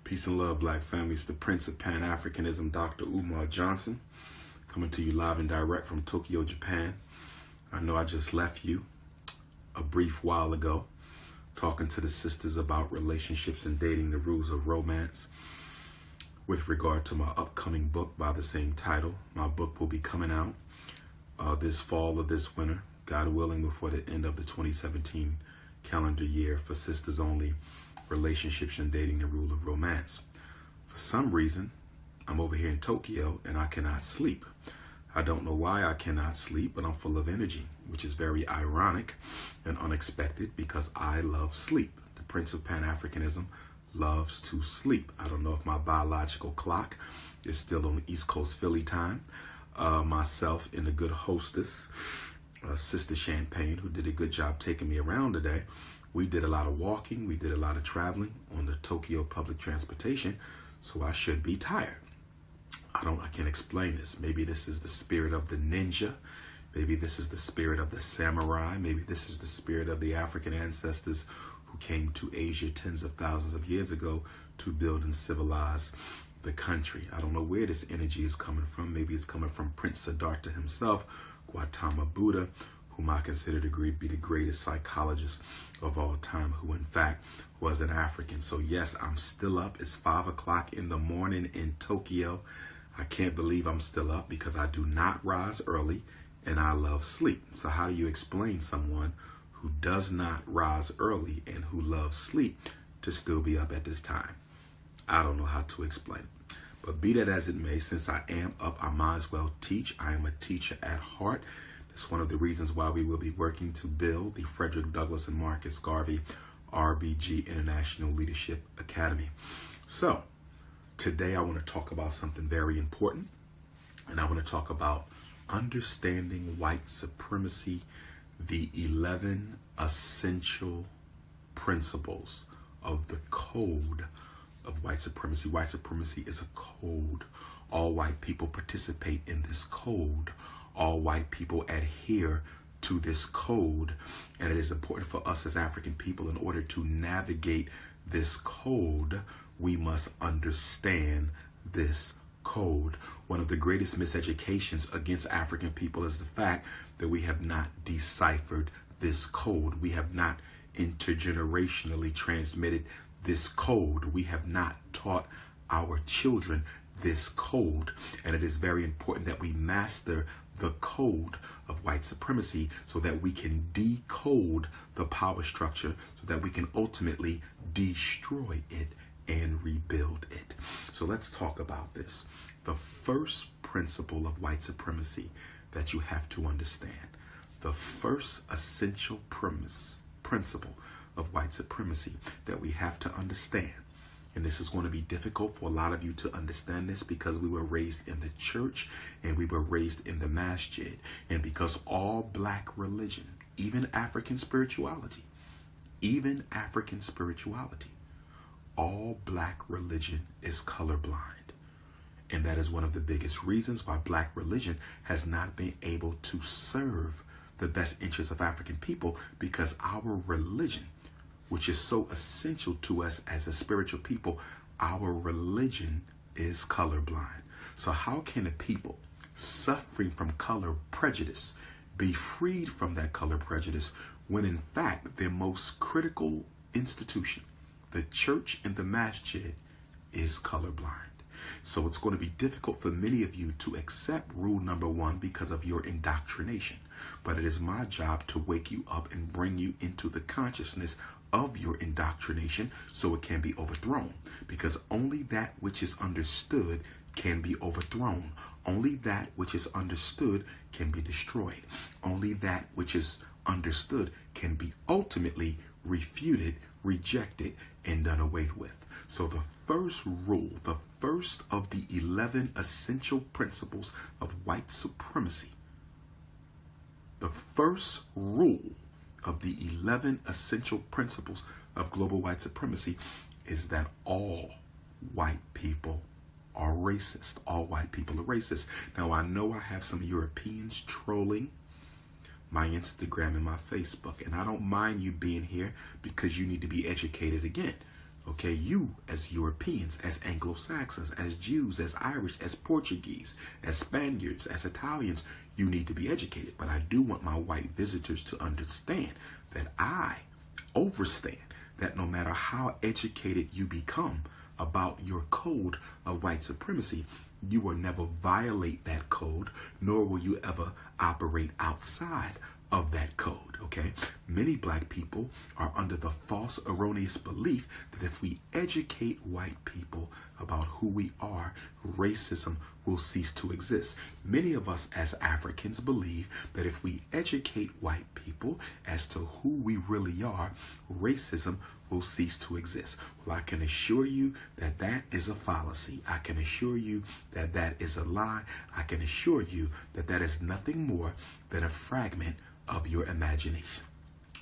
Peace and love, black families. The Prince of Pan-Africanism, Dr. Umar Johnson, coming to you live and direct from Tokyo, Japan. I know I just left you a brief while ago talking to the sisters about relationships and dating, the rules of romance, with regard to my upcoming book by the same title. My book will be coming out this fall or this winter, God willing, before the end of the 2017 calendar year, for sisters only, relationships and dating, the rule of romance. For some reason, I'm over here in Tokyo and I cannot sleep. I don't know why I cannot sleep, but I'm full of energy, which is very ironic and unexpected because I love sleep. The Prince of Pan-Africanism loves to sleep. I don't know if my biological clock is still on East Coast Philly time. Myself and the good hostess, Sister Champagne, who did a good job taking me around today, we did a lot of walking, we did a lot of traveling on the Tokyo public transportation, so I should be tired. I can't explain this. Maybe this is the spirit of the ninja. Maybe this is the spirit of the samurai. Maybe this is the spirit of the African ancestors who came to Asia tens of thousands of years ago to build and civilize the country. I don't know where this energy is coming from. Maybe it's coming from Prince Siddhartha himself, Gautama Buddha, whom I consider to be the greatest psychologist of all time, who in fact was an African. So yes, I'm still up. It's 5 o'clock in the morning in Tokyo. I can't believe I'm still up because I do not rise early and I love sleep. So how do you explain someone who does not rise early and who loves sleep to still be up at this time? I don't know how to explain it. But be that as it may, since I am up, I might as well teach. I am a teacher at heart. It's one of the reasons why we will be working to build the Frederick Douglass and Marcus Garvey RBG International Leadership Academy. So today I want to talk about something very important, and I want to talk about understanding white supremacy, the 11 essential principles of the code of white supremacy. White supremacy is a code. All white people participate in this code. All white people adhere to this code, and it is important for us as African people, in order to navigate this code, we must understand this code. One of the greatest miseducations against African people is the fact that we have not deciphered this code. We have not intergenerationally transmitted this code. We have not taught our children this code, and it is very important that we master the code of white supremacy so that we can decode the power structure, so that we can ultimately destroy it and rebuild it. So let's talk about this. The first principle of white supremacy that you have to understand, the first essential principle of white supremacy that we have to understand, and this is going to be difficult for a lot of you to understand this because we were raised in the church and we were raised in the masjid, and because all black religion, even African spirituality, all black religion is colorblind. And that is one of the biggest reasons why black religion has not been able to serve the best interests of African people, because our religion, which is so essential to us as a spiritual people, our religion is colorblind. So how can a people suffering from color prejudice be freed from that color prejudice when in fact their most critical institution, the church and the masjid, is colorblind? So it's going to be difficult for many of you to accept rule number 1 because of your indoctrination. But it is my job to wake you up and bring you into the consciousness of your indoctrination so it can be overthrown. Because only that which is understood can be overthrown. Only that which is understood can be destroyed. Only that which is understood can be ultimately refuted, rejected, and done away with. So the first rule, the first of the 11 essential principles of white supremacy, the first rule of the 11 essential principles of global white supremacy is that all white people are racist. All white people are racist. Now, I know I have some Europeans trolling my Instagram and my Facebook, and I don't mind you being here because you need to be educated again. Okay, you as Europeans, as Anglo-Saxons, as Jews, as Irish, as Portuguese, as Spaniards, as Italians, you need to be educated. But I do want my white visitors to understand that I overstand that no matter how educated you become about your code of white supremacy, you will never violate that code, nor will you ever operate outside of that code, okay? Many black people are under the false, erroneous belief that if we educate white people about who we are, racism will cease to exist. Many of us as Africans believe that if we educate white people as to who we really are, racism will cease to exist. Well, I can assure you that that is a fallacy. I can assure you that that is a lie. I can assure you that that is nothing more than a fragment of your imagination.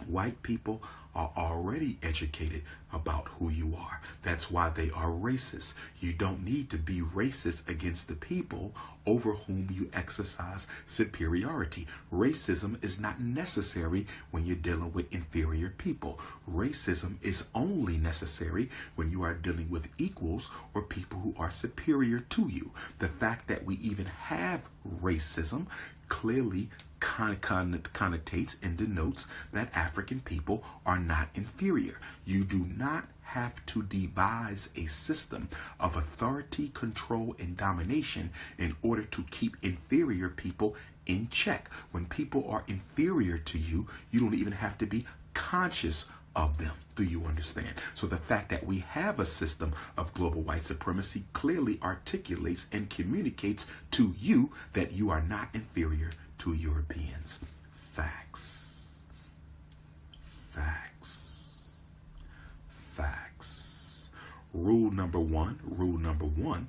White people are already educated about who you are. That's why they are racist. You don't need to be racist against the people over whom you exercise superiority. Racism is not necessary when you're dealing with inferior people. Racism is only necessary when you are dealing with equals or people who are superior to you. The fact that we even have racism clearly connotates and denotes that African people are not inferior. You do not have to devise a system of authority, control, and domination in order to keep inferior people in check. When people are inferior to you, you don't even have to be conscious of them. Do you understand? So the fact that we have a system of global white supremacy clearly articulates and communicates to you that you are not inferior to Europeans. Facts. Facts. Facts. Rule number one,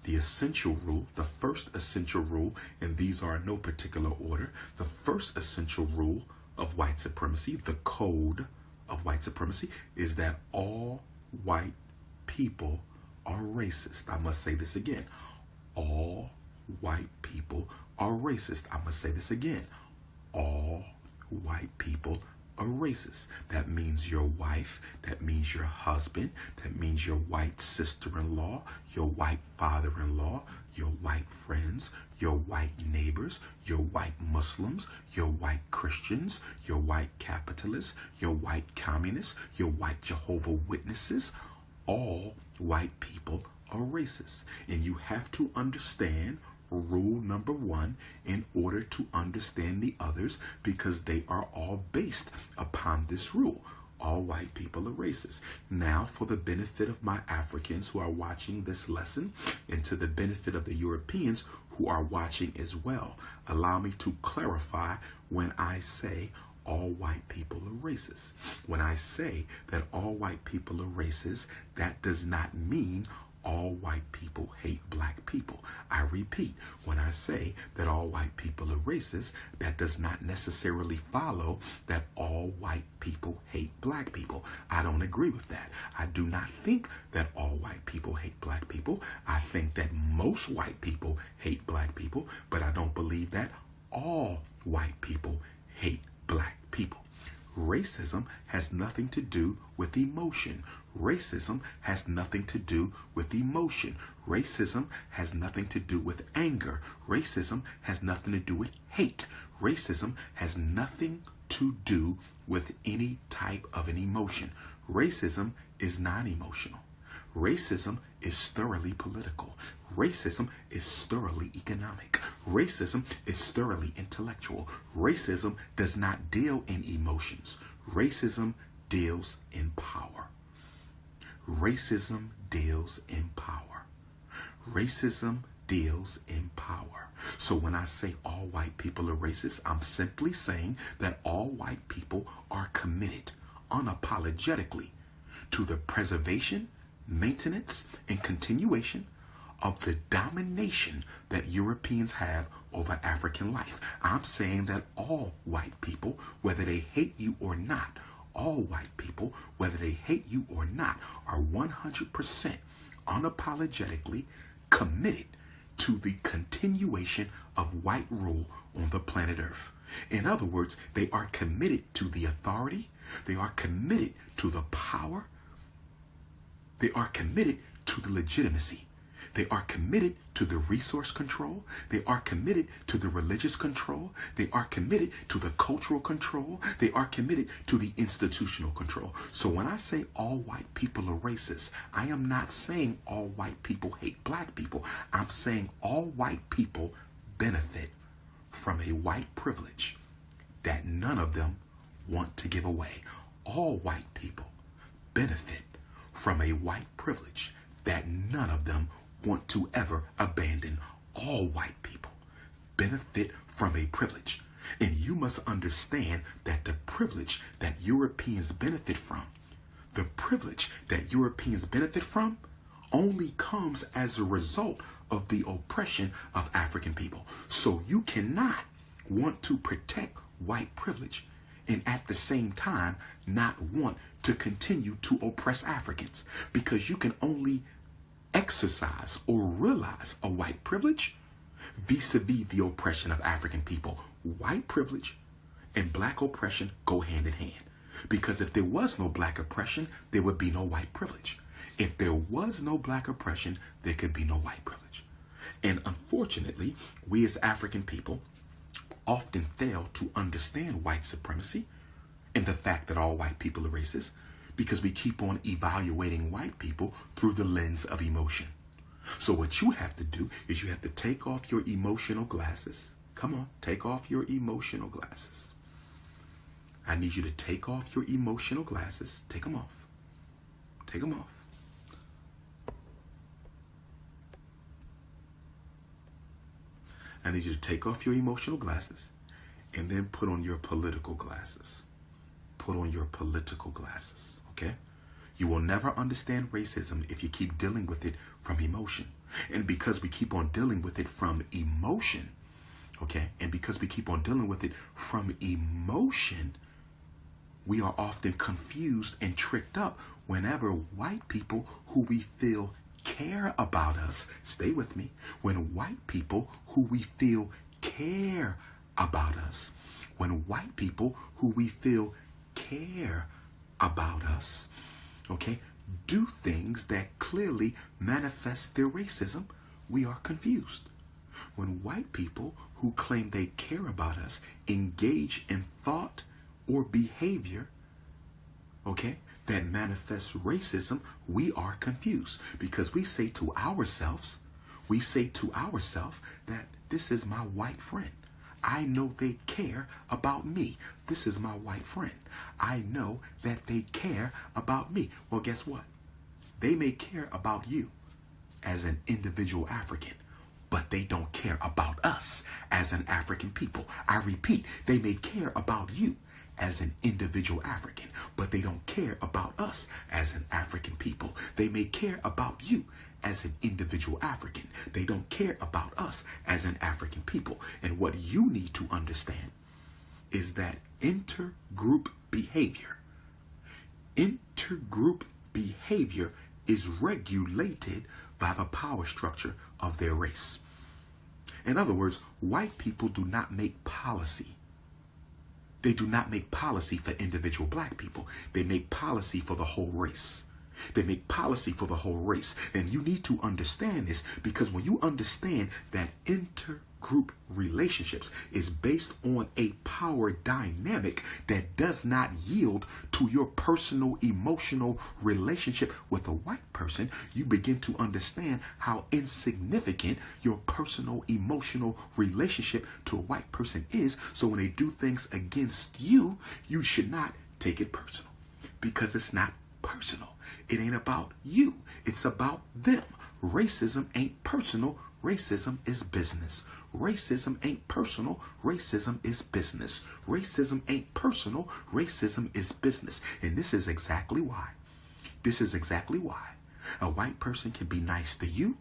the essential rule, the first essential rule, and these are in no particular order, the first essential rule of white supremacy, the code of white supremacy, is that all white people are racist. I must say this again. All white people are racist. I must say this again. All white people are racist. That means your wife, that means your husband, that means your white sister-in-law, your white father-in-law, your white friends, your white neighbors, your white Muslims, your white Christians, your white capitalists, your white communists, your white Jehovah's Witnesses. All white people are racist. And you have to understand rule number one in order to understand the others, because they are all based upon this rule. All white people are racist. Now, for the benefit of my Africans who are watching this lesson, and to the benefit of the Europeans who are watching as well, allow me to clarify when I say all white people are racist. When I say that all white people are racist, that does not mean all white people hate black people. I repeat, when I say that all white people are racist, that does not necessarily follow that all white people hate black people. I don't agree with that. I do not think that all white people hate black people. I think that most white people hate black people, but I don't believe that all white people hate black people. Racism has nothing to do with emotion. Racism has nothing to do with emotion. Racism has nothing to do with anger. Racism has nothing to do with hate. Racism has nothing to do with any type of an emotion. Racism is non-emotional. Racism is thoroughly political. Racism is thoroughly economic. Racism is thoroughly intellectual. Racism does not deal in emotions. Racism deals in power. Racism deals in power. Racism deals in power. So when I say all white people are racist, I'm simply saying that all white people are committed unapologetically to the preservation, maintenance, and continuation of the domination that Europeans have over African life. I'm saying that all white people, whether they hate you or not, all white people, whether they hate you or not, are 100% unapologetically committed to the continuation of white rule on the planet Earth. In other words, they are committed to the authority, they are committed to the power, They are committed to the legitimacy. They are committed to the resource control. They are committed to the religious control. They are committed to the cultural control. They are committed to the institutional control. So when I say all white people are racist, I am not saying all white people hate black people. I'm saying all white people benefit from a white privilege that none of them want to give away. All white people benefit from a white privilege that none of them want to ever abandon. All white people benefit from a privilege. And you must understand that the privilege that Europeans benefit from, the privilege that Europeans benefit from only comes as a result of the oppression of African people. So you cannot want to protect white privilege and at the same time not want to continue to oppress Africans, because you can only exercise or realize a white privilege vis-a-vis the oppression of African people. White privilege and black oppression go hand in hand, because if there was no black oppression, there would be no white privilege. If there was no black oppression, there could be no white privilege. And unfortunately, we as African people often fail to understand white supremacy and the fact that all white people are racist, because we keep on evaluating white people through the lens of emotion. So what you have to do is you have to take off your emotional glasses. Come on, take off your emotional glasses. I need you to take off your emotional glasses. Take them off. Take them off. I need you to take off your emotional glasses and then put on your political glasses. Put on your political glasses, okay? You will never understand racism if you keep dealing with it from emotion. And because we keep on dealing with it from emotion, okay? And because we keep on dealing with it from emotion, we are often confused and tricked up whenever white people who we feel care about us, stay with me, when white people who we feel care about us, when white people who we feel care about us, okay, do things that clearly manifest their racism, we are confused. When white people who claim they care about us engage in thought or behavior, okay, that manifests racism, we are confused, because we say to ourselves that this is my white friend. I know they care about me. This is my white friend. I know that they care about me. Well, guess what? They may care about you as an individual African, but they don't care about us as an African people. I repeat, they may care about you as an individual African, but they don't care about us as an African people. They may care about you as an individual African. They don't care about us as an African people. And what you need to understand is that intergroup behavior is regulated by the power structure of their race. In other words, white people do not make policy. They do not make policy for individual black people. They make policy for the whole race. They make policy for the whole race. And you need to understand this, because when you understand that intergroup relationships is based on a power dynamic that does not yield to your personal emotional relationship with a white person, you begin to understand how insignificant your personal emotional relationship to a white person is. So when they do things against you, you should not take it personal, because it's not personal. It ain't about you. It's about them. Racism ain't personal. Racism is business. Racism ain't personal. Racism is business. Racism ain't personal. Racism is business. And this is exactly why. A white person can be nice to you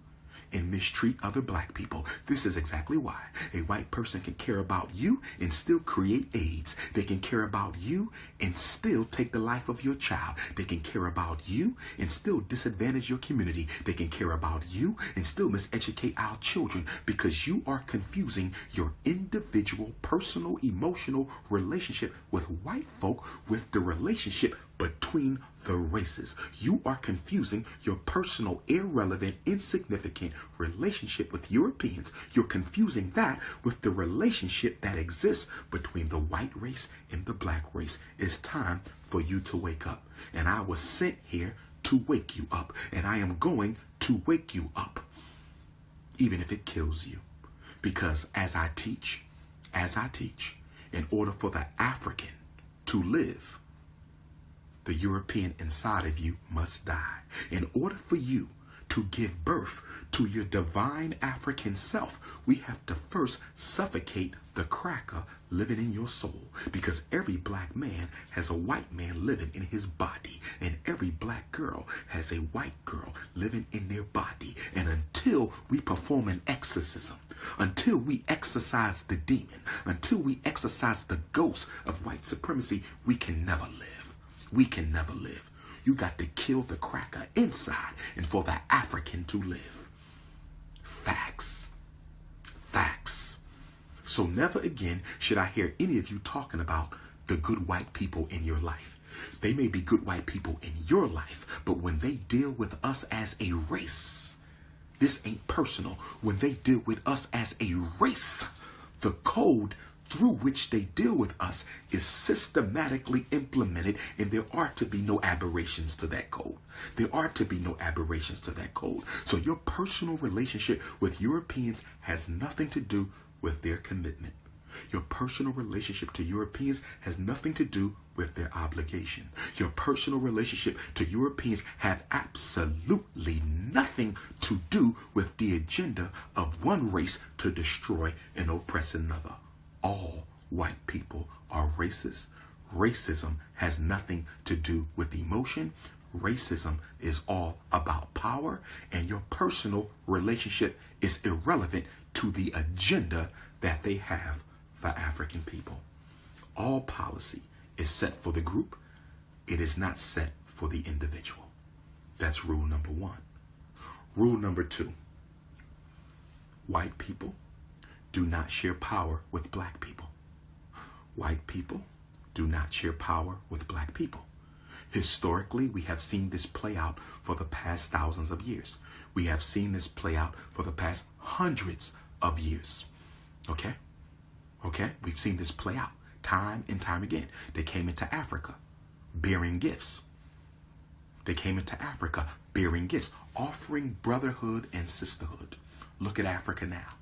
and mistreat other black people. This is exactly why a white person can care about you and still create AIDS. They can care about you and still take the life of your child. They can care about you and still disadvantage your community. They can care about you and still miseducate our children, because you are confusing your individual personal emotional relationship with white folk with the relationship between the races. You are confusing your personal, irrelevant, insignificant relationship with Europeans. You're confusing that with the relationship that exists between the white race and the black race. It's time for you to wake up. And I was sent here to wake you up. And I am going to wake you up, even if it kills you. Because as I teach, in order for the African to live, the European inside of you must die. In order for you to give birth to your divine African self, we have to first suffocate the cracker living in your soul. Because every black man has a white man living in his body, and every black girl has a white girl living in their body. And until we perform an exorcism, until we exorcise the demon, until we exorcise the ghost of white supremacy, we can never live. We can never live. You got to kill the cracker inside and for the African to live. Facts. Facts. So never again should I hear any of you talking about the good white people in your life. They may be good white people in your life, but when they deal with us as a race, this ain't personal. When they deal with us as a race, the code through which they deal with us is systematically implemented, and there are to be no aberrations to that code. There are to be no aberrations to that code. So your personal relationship with Europeans has nothing to do with their commitment. Your personal relationship to Europeans has nothing to do with their obligation. Your personal relationship to Europeans have absolutely nothing to do with the agenda of one race to destroy and oppress another. All white people are racist. Racism has nothing to do with emotion. Racism is all about power, and your personal relationship is irrelevant to the agenda that they have for African people. All policy is set for the group. It is not set for the individual. That's rule number one. Rule number two. White people do not share power with black people. White people do not share power with black people. Historically, we have seen this play out for the past thousands of years. We have seen this play out for the past hundreds of years. Okay? We've seen this play out time and time again. They came into Africa bearing gifts. They came into Africa bearing gifts, offering brotherhood and sisterhood. Look at Africa now.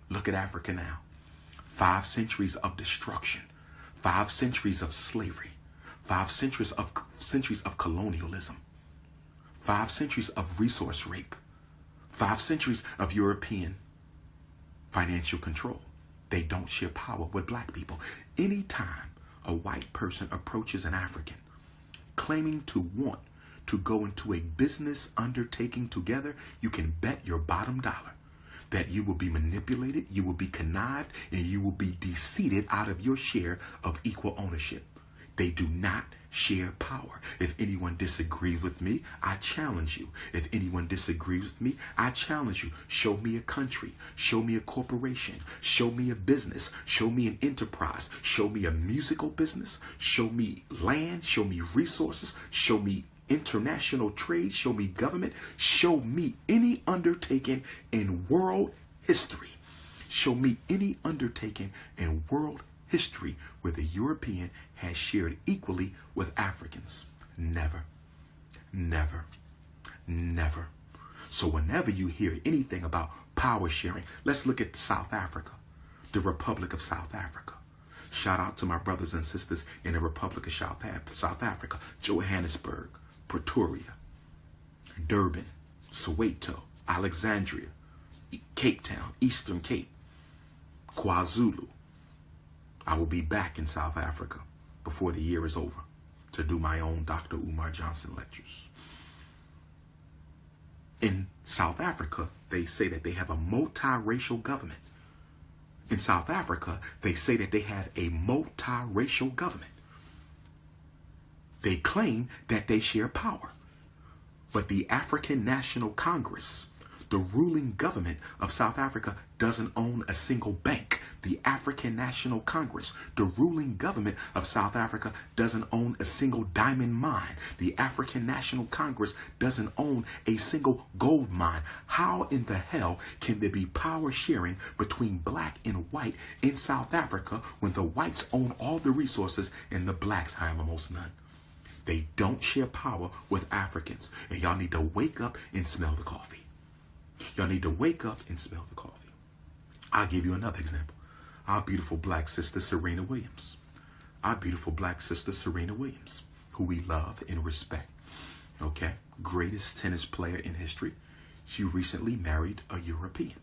Look at Africa now. 5 centuries of destruction, 5 centuries of slavery, 5 centuries of colonialism, 5 centuries of resource rape, 5 centuries of European financial control. They don't share power with black people. Anytime a white person approaches an African claiming to want to go into a business undertaking together, you can bet your bottom dollar that you will be manipulated, you will be connived, and you will be deceived out of your share of equal ownership. They do not share power. If anyone disagrees with me, I challenge you. If anyone disagrees with me, I challenge you. Show me a country. Show me a corporation. Show me a business. Show me an enterprise. Show me a musical business. Show me land. Show me resources. Show me international trade. Show me government. Show me any undertaking in world history. Show me any undertaking in world history where the European has shared equally with Africans. Never. Never. Never. So whenever you hear anything about power sharing, let's look at South Africa, the Republic of South Africa. Shout out to my brothers and sisters in the Republic of South Africa, Johannesburg, Pretoria, Durban, Soweto, Alexandria, Cape Town, Eastern Cape, KwaZulu. I will be back in South Africa before the year is over to do my own Dr. Umar Johnson lectures. In South Africa, they say that they have a multiracial government. In South Africa, they say that they have a multiracial government. They claim that they share power. But the African National Congress, The ruling government of South Africa doesn't own a single bank. The African National Congress, the ruling government of South Africa, doesn't own a single diamond mine. The African National Congress doesn't own a single gold mine. How in the hell can there be power sharing between black and white in South Africa when the whites own all the resources and the blacks have almost none? They don't share power with Africans. And y'all need to wake up and smell the coffee. Y'all need to wake up and smell the coffee. I'll give you another example. Our beautiful black sister, Serena Williams. Our beautiful black sister, Serena Williams, who we love and respect. Okay? Greatest tennis player in history. She recently married a European.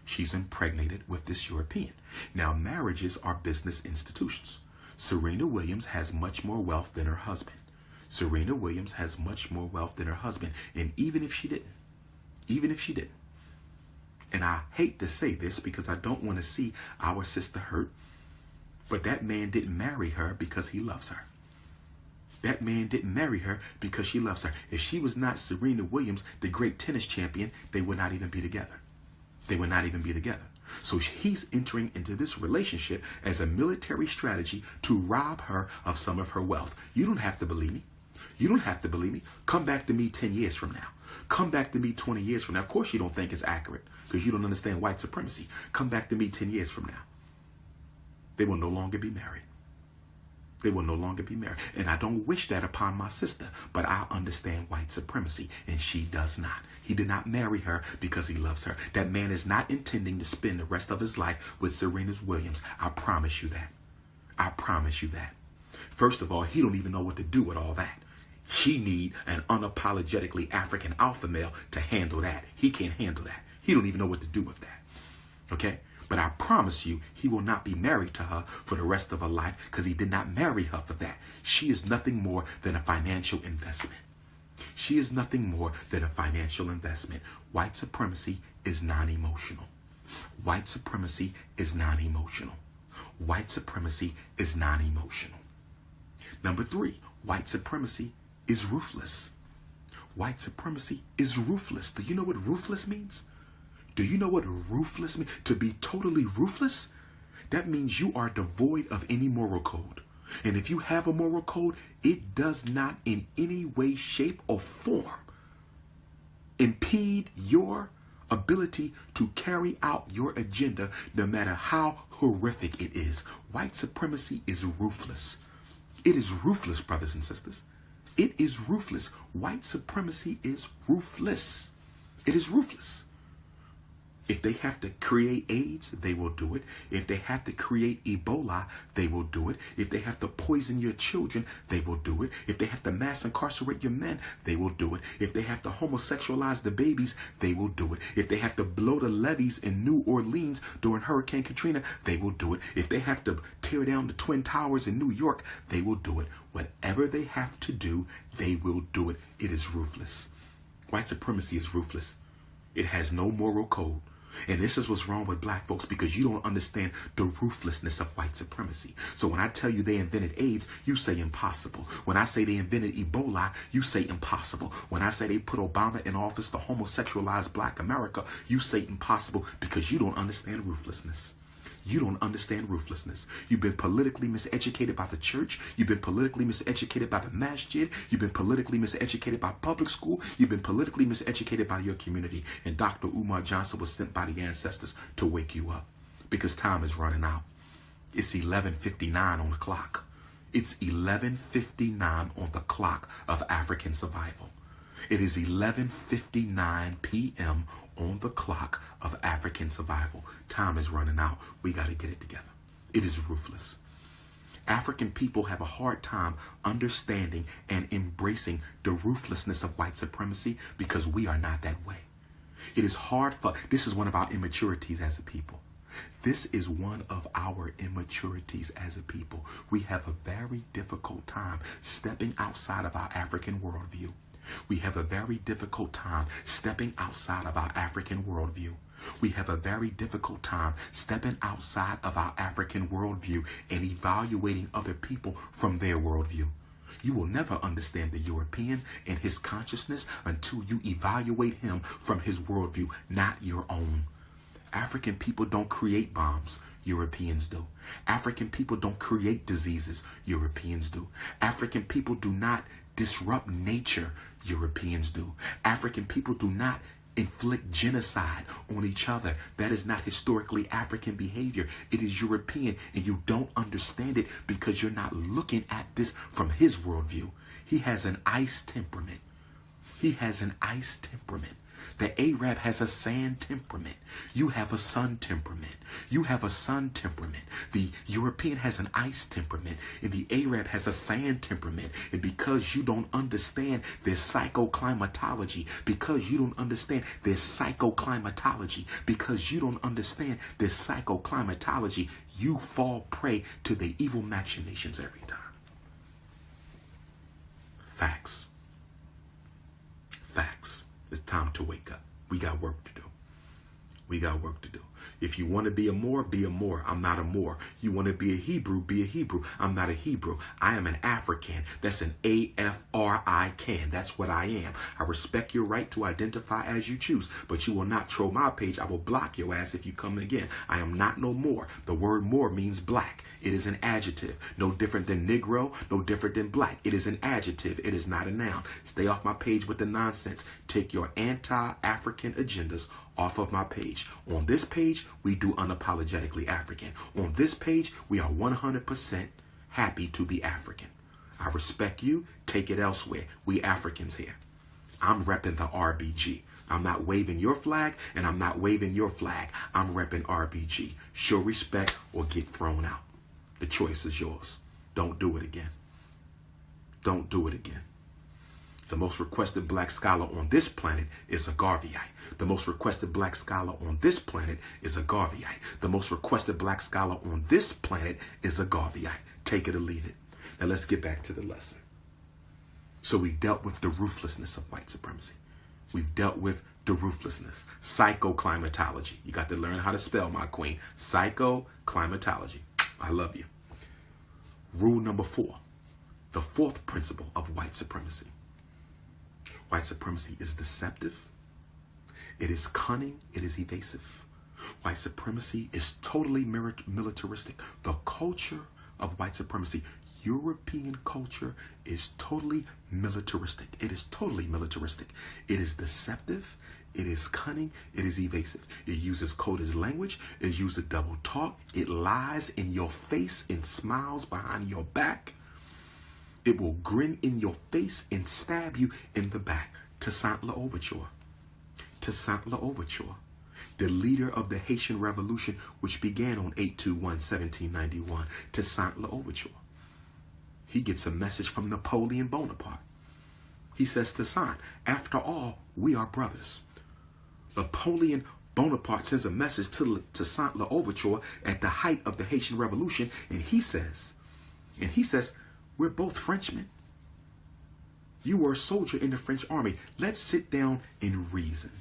She's impregnated with this European. Now, marriages are business institutions. Serena Williams has much more wealth than her husband. Serena Williams has much more wealth than her husband. And even if she didn't, and I hate to say this because I don't want to see our sister hurt, but that man didn't marry her because he loves her. That man didn't marry her because she loves her. If she was not Serena Williams, the great tennis champion, they would not even be together. They would not even be together. So he's entering into this relationship as a military strategy to rob her of some of her wealth. You don't have to believe me. You don't have to believe me. Come back to me 10 years from now. Come back to me 20 years from now. Of course you don't think it's accurate because you don't understand white supremacy. Come back to me 10 years from now. They will no longer be married. They will no longer be married. And I don't wish that upon my sister, but I understand white supremacy, and she does not. He did not marry her because he loves her. That man is not intending to spend the rest of his life with Serena Williams. I promise you that. I promise you that. First of all, he don't even know what to do with all that. She need an unapologetically African alpha male to handle that. He can't handle that. He don't even know what to do with that. Okay? But I promise you, he will not be married to her for the rest of her life because he did not marry her for that. She is nothing more than a financial investment. She is nothing more than a financial investment. White supremacy is non-emotional. White supremacy is non-emotional. White supremacy is non-emotional. Number 3, white supremacy is ruthless. White supremacy is ruthless. Do you know what ruthless means? Do you know what ruthless means? To be totally ruthless? That means you are devoid of any moral code. And if you have a moral code, it does not in any way, shape, or form impede your ability to carry out your agenda, no matter how horrific it is. White supremacy is ruthless. It is ruthless, brothers and sisters. It is ruthless. White supremacy is ruthless. It is ruthless. If they have to create AIDS, they will do it. If they have to create Ebola, they will do it. If they have to poison your children, they will do it. If they have to mass incarcerate your men, they will do it. If they have to homosexualize the babies, they will do it. If they have to blow the levees in New Orleans during Hurricane Katrina, they will do it. If they have to tear down the Twin Towers in New York, they will do it. Whatever they have to do, they will do it. It is ruthless. White supremacy is ruthless. It has no moral code. And this is what's wrong with black folks, because you don't understand the ruthlessness of white supremacy. So when I tell you they invented AIDS, you say impossible. When I say they invented Ebola, you say impossible. When I say they put Obama in office to homosexualize black America, you say impossible, because you don't understand ruthlessness. You don't understand ruthlessness. You've been politically miseducated by the church. You've been politically miseducated by the masjid. You've been politically miseducated by public school. You've been politically miseducated by your community. And Dr. Umar Johnson was sent by the ancestors to wake you up, because time is running out. It's 11:59 on the clock. It's 11:59 on the clock of African survival. It is 11:59 p.m. on the clock of African survival. Time is running out. We got to get it together. It is ruthless. African people have a hard time understanding and embracing the ruthlessness of white supremacy, because we are not that way. It is hard for, this is one of our immaturities as a people. This is one of our immaturities as a people. We have a very difficult time stepping outside of our African worldview. We have a very difficult time stepping outside of our African worldview. We have a very difficult time stepping outside of our African worldview and evaluating other people from their worldview. You will never understand the European and his consciousness until you evaluate him from his worldview, not your own. African people don't create bombs. Europeans do. African people don't create diseases. Europeans do. African people do not disrupt nature. Europeans do. African people do not inflict genocide on each other. That is not historically African behavior. It is European, and you don't understand it because you're not looking at this from his worldview. He has an ice temperament. He has an ice temperament. The Arab has a sand temperament. You have a sun temperament. You have a sun temperament. The European has an ice temperament, and the Arab has a sand temperament. And because you don't understand their psychoclimatology, because you don't understand their psychoclimatology, because you don't understand their psychoclimatology, you fall prey to their evil machinations every time. Facts. Facts. It's time to wake up. We got work to do. We got work to do. If you want to be a Moor, be a Moor. I'm not a Moor. You want to be a Hebrew, be a Hebrew. I'm not a Hebrew. I am an African. That's an A-F-R-I-Can. That's what I am. I respect your right to identify as you choose, but you will not troll my page. I will block your ass if you come again. I am not no Moor. The word Moor means black. It is an adjective. No different than Negro, no different than black. It is an adjective. It is not a noun. Stay off my page with the nonsense. Take your anti-African agendas off of my page. On this page, we do unapologetically African. On this page, we are 100% happy to be African. I respect you. Take it elsewhere. We Africans here. I'm repping the RBG. I'm not waving your flag, and I'm not waving your flag. I'm repping RBG. Show respect or get thrown out. The choice is yours. Don't do it again. Don't do it again. The most requested black scholar on this planet is a Garveyite. The most requested black scholar on this planet is a Garveyite. The most requested black scholar on this planet is a Garveyite. Take it or leave it. Now let's get back to the lesson. So we dealt with the ruthlessness of white supremacy. We've dealt with the ruthlessness. Psychoclimatology. You got to learn how to spell, my queen. Psychoclimatology. I love you. Rule number 4. The fourth principle of white supremacy. White supremacy is deceptive. It is cunning. It is evasive. White supremacy is totally militaristic. The culture of white supremacy, European culture, is totally militaristic. It is totally militaristic. It is deceptive. It is cunning. It is evasive. It uses coded language. It uses double talk. It lies in your face and smiles behind your back. It will grin in your face and stab you in the back. Toussaint L'Ouverture. Toussaint L'Ouverture, the leader of the Haitian Revolution, which began on 8/21/1791. Toussaint L'Ouverture. He gets a message from Napoleon Bonaparte. He says, Toussaint, after all, we are brothers. Napoleon Bonaparte sends a message to Toussaint L'Ouverture at the height of the Haitian Revolution, and he says, we're both Frenchmen. You were a soldier in the French army. Let's sit down and reason.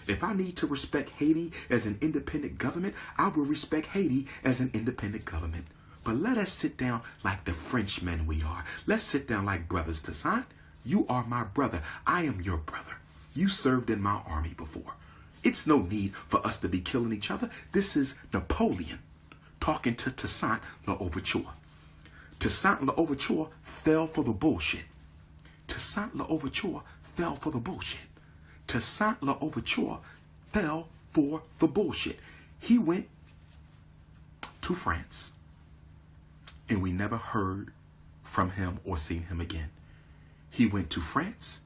If I need to respect Haiti as an independent government, I will respect Haiti as an independent government. But let us sit down like the Frenchmen we are. Let's sit down like brothers. Toussaint, you are my brother. I am your brother. You served in my army before. It's no need for us to be killing each other. This is Napoleon talking to Toussaint L'Ouverture. Toussaint L'Ouverture fell for the bullshit. Toussaint L'Ouverture fell for the bullshit. Toussaint L'Ouverture fell for the bullshit. He went to France, and we never heard from him or seen him again. He went to France,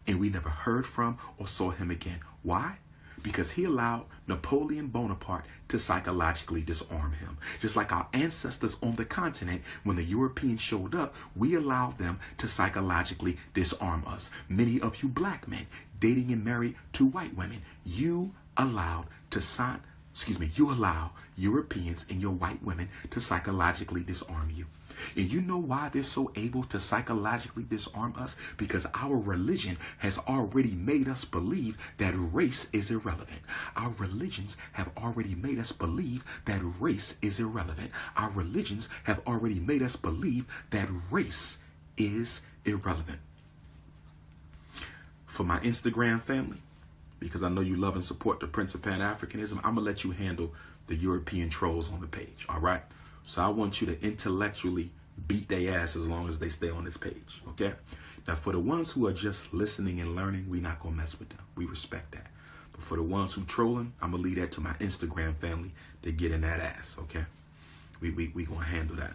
and we never heard from or saw him again. Why? Because he allowed Napoleon Bonaparte to psychologically disarm him. Just like our ancestors on the continent, when the Europeans showed up, we allowed them to psychologically disarm us. Many of you black men dating and married to white women, you allow Europeans and your white women to psychologically disarm you. And you know why they're so able to psychologically disarm us? Because our religion has already made us believe that race is irrelevant. Our religions have already made us believe that race is irrelevant. Our religions have already made us believe that race is irrelevant. For my Instagram family, because I know you love and support the Prince of Pan-Africanism, I'm going to let you handle the European trolls on the page, all right? So I want you to intellectually beat their ass as long as they stay on this page, okay? Now, for the ones who are just listening and learning, we're not going to mess with them. We respect that. But for the ones who trolling, I'm going to leave that to my Instagram family to get in that ass, okay? We going to handle that.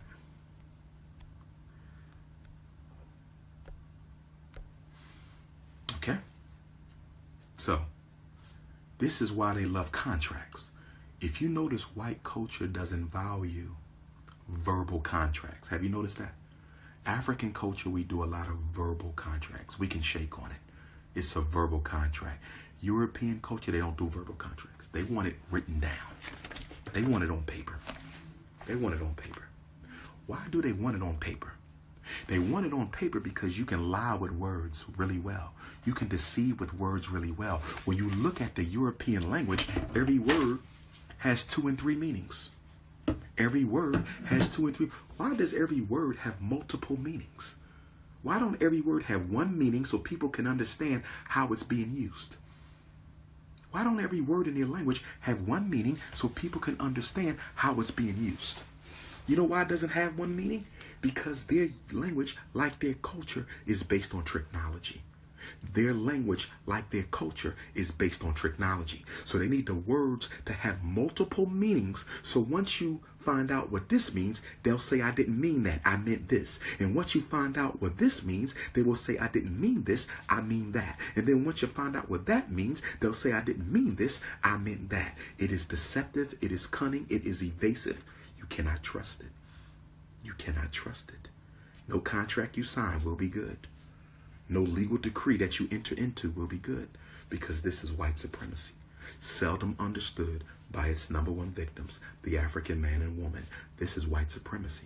Okay? So, this is why they love contracts. If you notice, white culture doesn't value verbal contracts. Have you noticed that? African culture, we do a lot of verbal contracts. We can shake on it. It's a verbal contract. European culture, they don't do verbal contracts. They want it written down. They want it on paper. They want it on paper. Why do they want it on paper? They want it on paper because you can lie with words really well. You can deceive with words really well. When you look at the European language, every word has 2 and 3 meanings. Every word has 2 and 3. Why does every word have multiple meanings? Why don't every word have one meaning so people can understand how it's being used? Why don't every word in their language have one meaning so people can understand how it's being used? You know why it doesn't have one meaning? Because their language, like their culture, is based on technology. Their language, like their culture, is based on technology. So they need the words to have multiple meanings. So once you find out what this means, they'll say, I didn't mean that, I meant this. And once you find out what this means, they will say, I didn't mean this, I mean that. And then once you find out what that means, they'll say, I didn't mean this, I meant that. It is deceptive, it is cunning, it is evasive. You cannot trust it. You cannot trust it. No contract you sign will be good. No legal decree that you enter into will be good, because this is white supremacy, seldom understood by its number one victims, the African man and woman. This is white supremacy,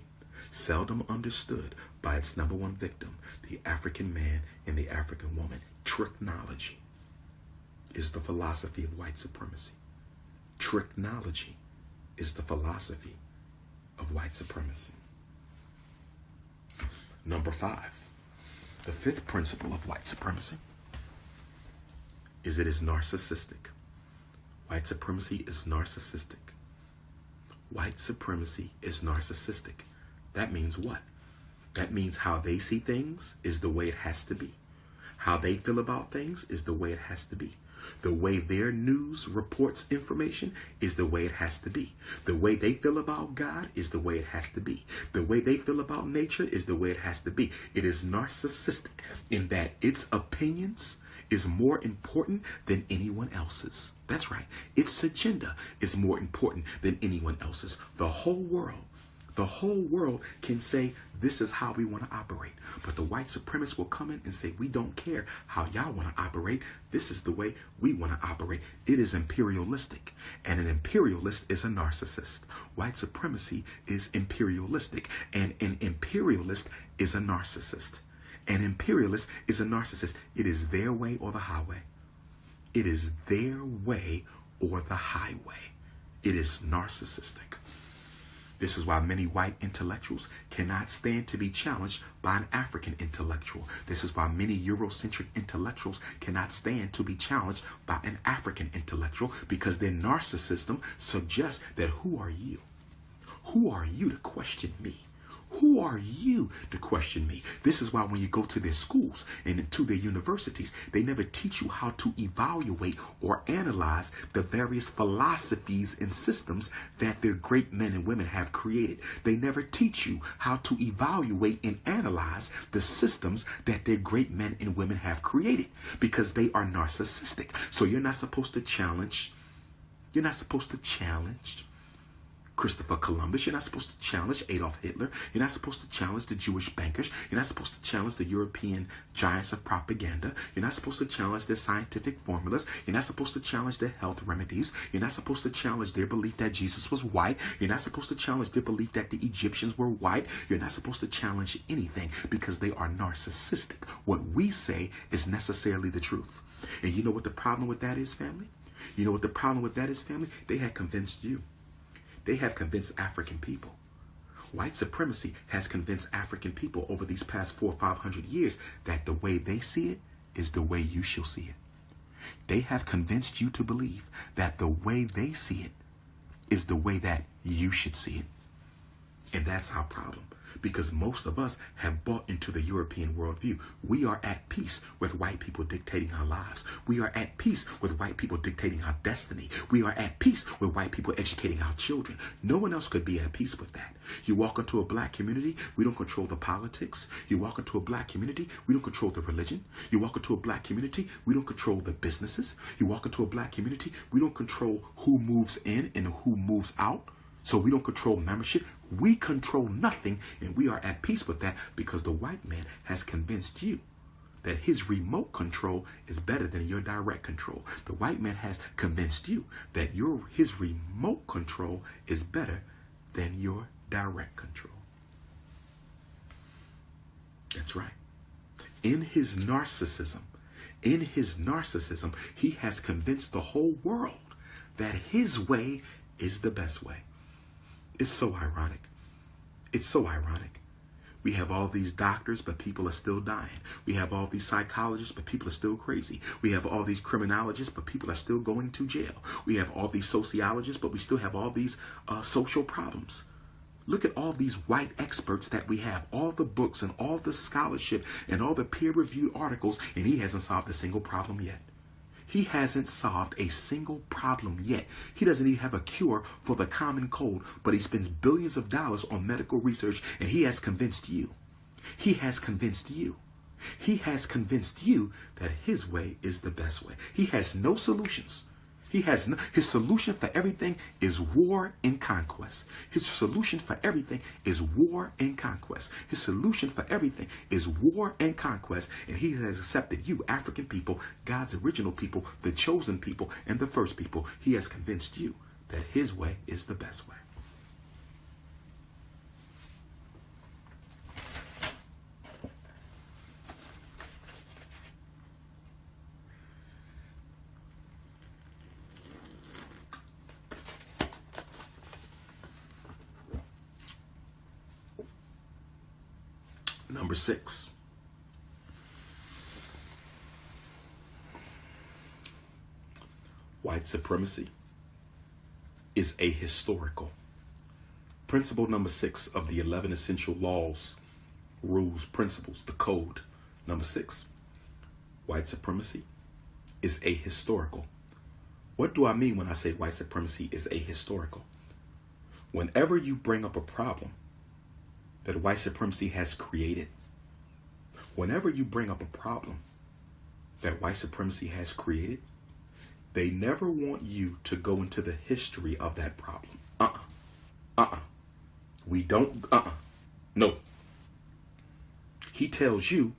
seldom understood by its number one victim, the African man and the African woman. Technology is the philosophy of white supremacy. Technology is the philosophy of white supremacy. Number 5. The 5th principle of white supremacy is it is narcissistic. White supremacy is narcissistic. White supremacy is narcissistic. That means what? That means how they see things is the way it has to be. How they feel about things is the way it has to be. The way their news reports information is the way it has to be. The way they feel about God is the way it has to be. The way they feel about nature is the way it has to be. It is narcissistic in that its opinions is more important than anyone else's. That's right. Its agenda is more important than anyone else's. The whole world can say, this is how we want to operate. But the white supremacists will come in and say, we don't care how y'all want to operate. This is the way we want to operate. It is imperialistic. And an imperialist is a narcissist. White supremacy is imperialistic. And an imperialist is a narcissist. An imperialist is a narcissist. It is their way or the highway. It is their way or the highway. It is narcissistic. This is why many white intellectuals cannot stand to be challenged by an African intellectual. This is why many Eurocentric intellectuals cannot stand to be challenged by an African intellectual, because their narcissism suggests that who are you? Who are you to question me? Who are you to question me? This is why when you go to their schools and to their universities, they never teach you how to evaluate or analyze the various philosophies and systems that their great men and women have created. They never teach you how to evaluate and analyze the systems that their great men and women have created, because they are narcissistic. So you're not supposed to challenge Christopher Columbus. You're not supposed to challenge Adolf Hitler. You're not supposed to challenge the Jewish bankers. You're not supposed to challenge the European giants of propaganda. You're not supposed to challenge their scientific formulas. You're not supposed to challenge their health remedies. You're not supposed to challenge their belief that Jesus was white. You're not supposed to challenge their belief that the Egyptians were white. You're not supposed to challenge anything, because they are narcissistic. What we say is necessarily the truth. And you know what the problem with that is, family? You know what the problem with that is, family? They had convinced you. They have convinced African people. White supremacy has convinced African people over these past 400 or 500 years that the way they see it is the way you shall see it. They have convinced you to believe that the way they see it is the way that you should see it. And that's our problem, because most of us have bought into the European worldview. We are at peace with white people dictating our lives. We are at peace with white people dictating our destiny. We are at peace with white people educating our children. No one else could be at peace with that. You walk into a black community, we don't control the politics. You walk into a black community, we don't control the religion. You walk into a black community, we don't control the businesses. You walk into a black community, we don't control who moves in and who moves out. So we don't control membership. We control nothing, and we are at peace with that because the white man has convinced you that his remote control is better than your direct control. The white man has convinced you that his remote control is better than your direct control. That's right. In his narcissism, he has convinced the whole world that his way is the best way. It's so ironic. It's so ironic. We have all these doctors, but people are still dying. We have all these psychologists, but people are still crazy. We have all these criminologists, but people are still going to jail. We have all these sociologists, but we still have all these social problems. Look at all these white experts that we have, all the books and all the scholarship and all the peer-reviewed articles, and he hasn't solved a single problem yet. He hasn't solved a single problem yet. He doesn't even have a cure for the common cold, but he spends billions of dollars on medical research, and he has convinced you. He has convinced you. He has convinced you that his way is the best way. He has no solutions. His solution for everything is war and conquest. His solution for everything is war and conquest. His solution for everything is war and conquest. And he has accepted you, African people, God's original people, the chosen people, and the first people. He has convinced you that his way is the best way. Number 6. White supremacy is ahistorical. Principle number 6 of the 11 essential laws, rules, principles, the code. Number 6. White supremacy is ahistorical. What do I mean when I say white supremacy is ahistorical? Whenever you bring up a problem that white supremacy has created, whenever you bring up a problem that white supremacy has created, they never want you to go into the history of that problem. We don't, no. He tells you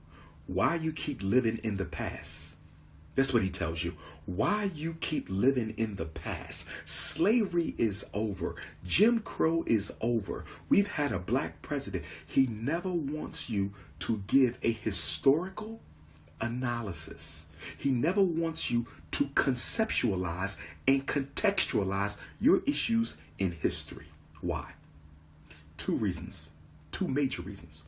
why you keep living in the past. That's what he tells you. Why you keep living in the past. Slavery is over. Jim Crow is over. We've had a black president. He never wants you to give a historical analysis. He never wants you to conceptualize and contextualize your issues in history. Why? 2 reasons. 2 major reasons.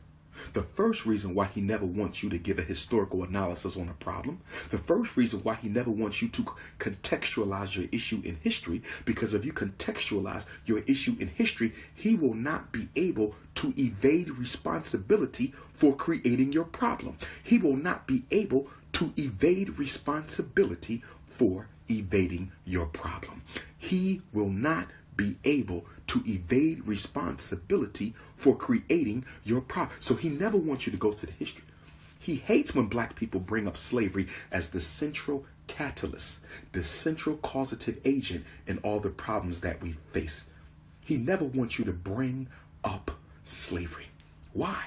The first reason why he never wants you to give a historical analysis on a problem, the first reason why he never wants you to contextualize your issue in history, because if you contextualize your issue in history, he will not be able to evade responsibility for creating your problem. He will not be able to evade responsibility for evading your problem. He will not be able to evade responsibility for creating your problem. So he never wants you to go to the history. He hates when black people bring up slavery as the central catalyst, the central causative agent in all the problems that we face. He never wants you to bring up slavery. Why?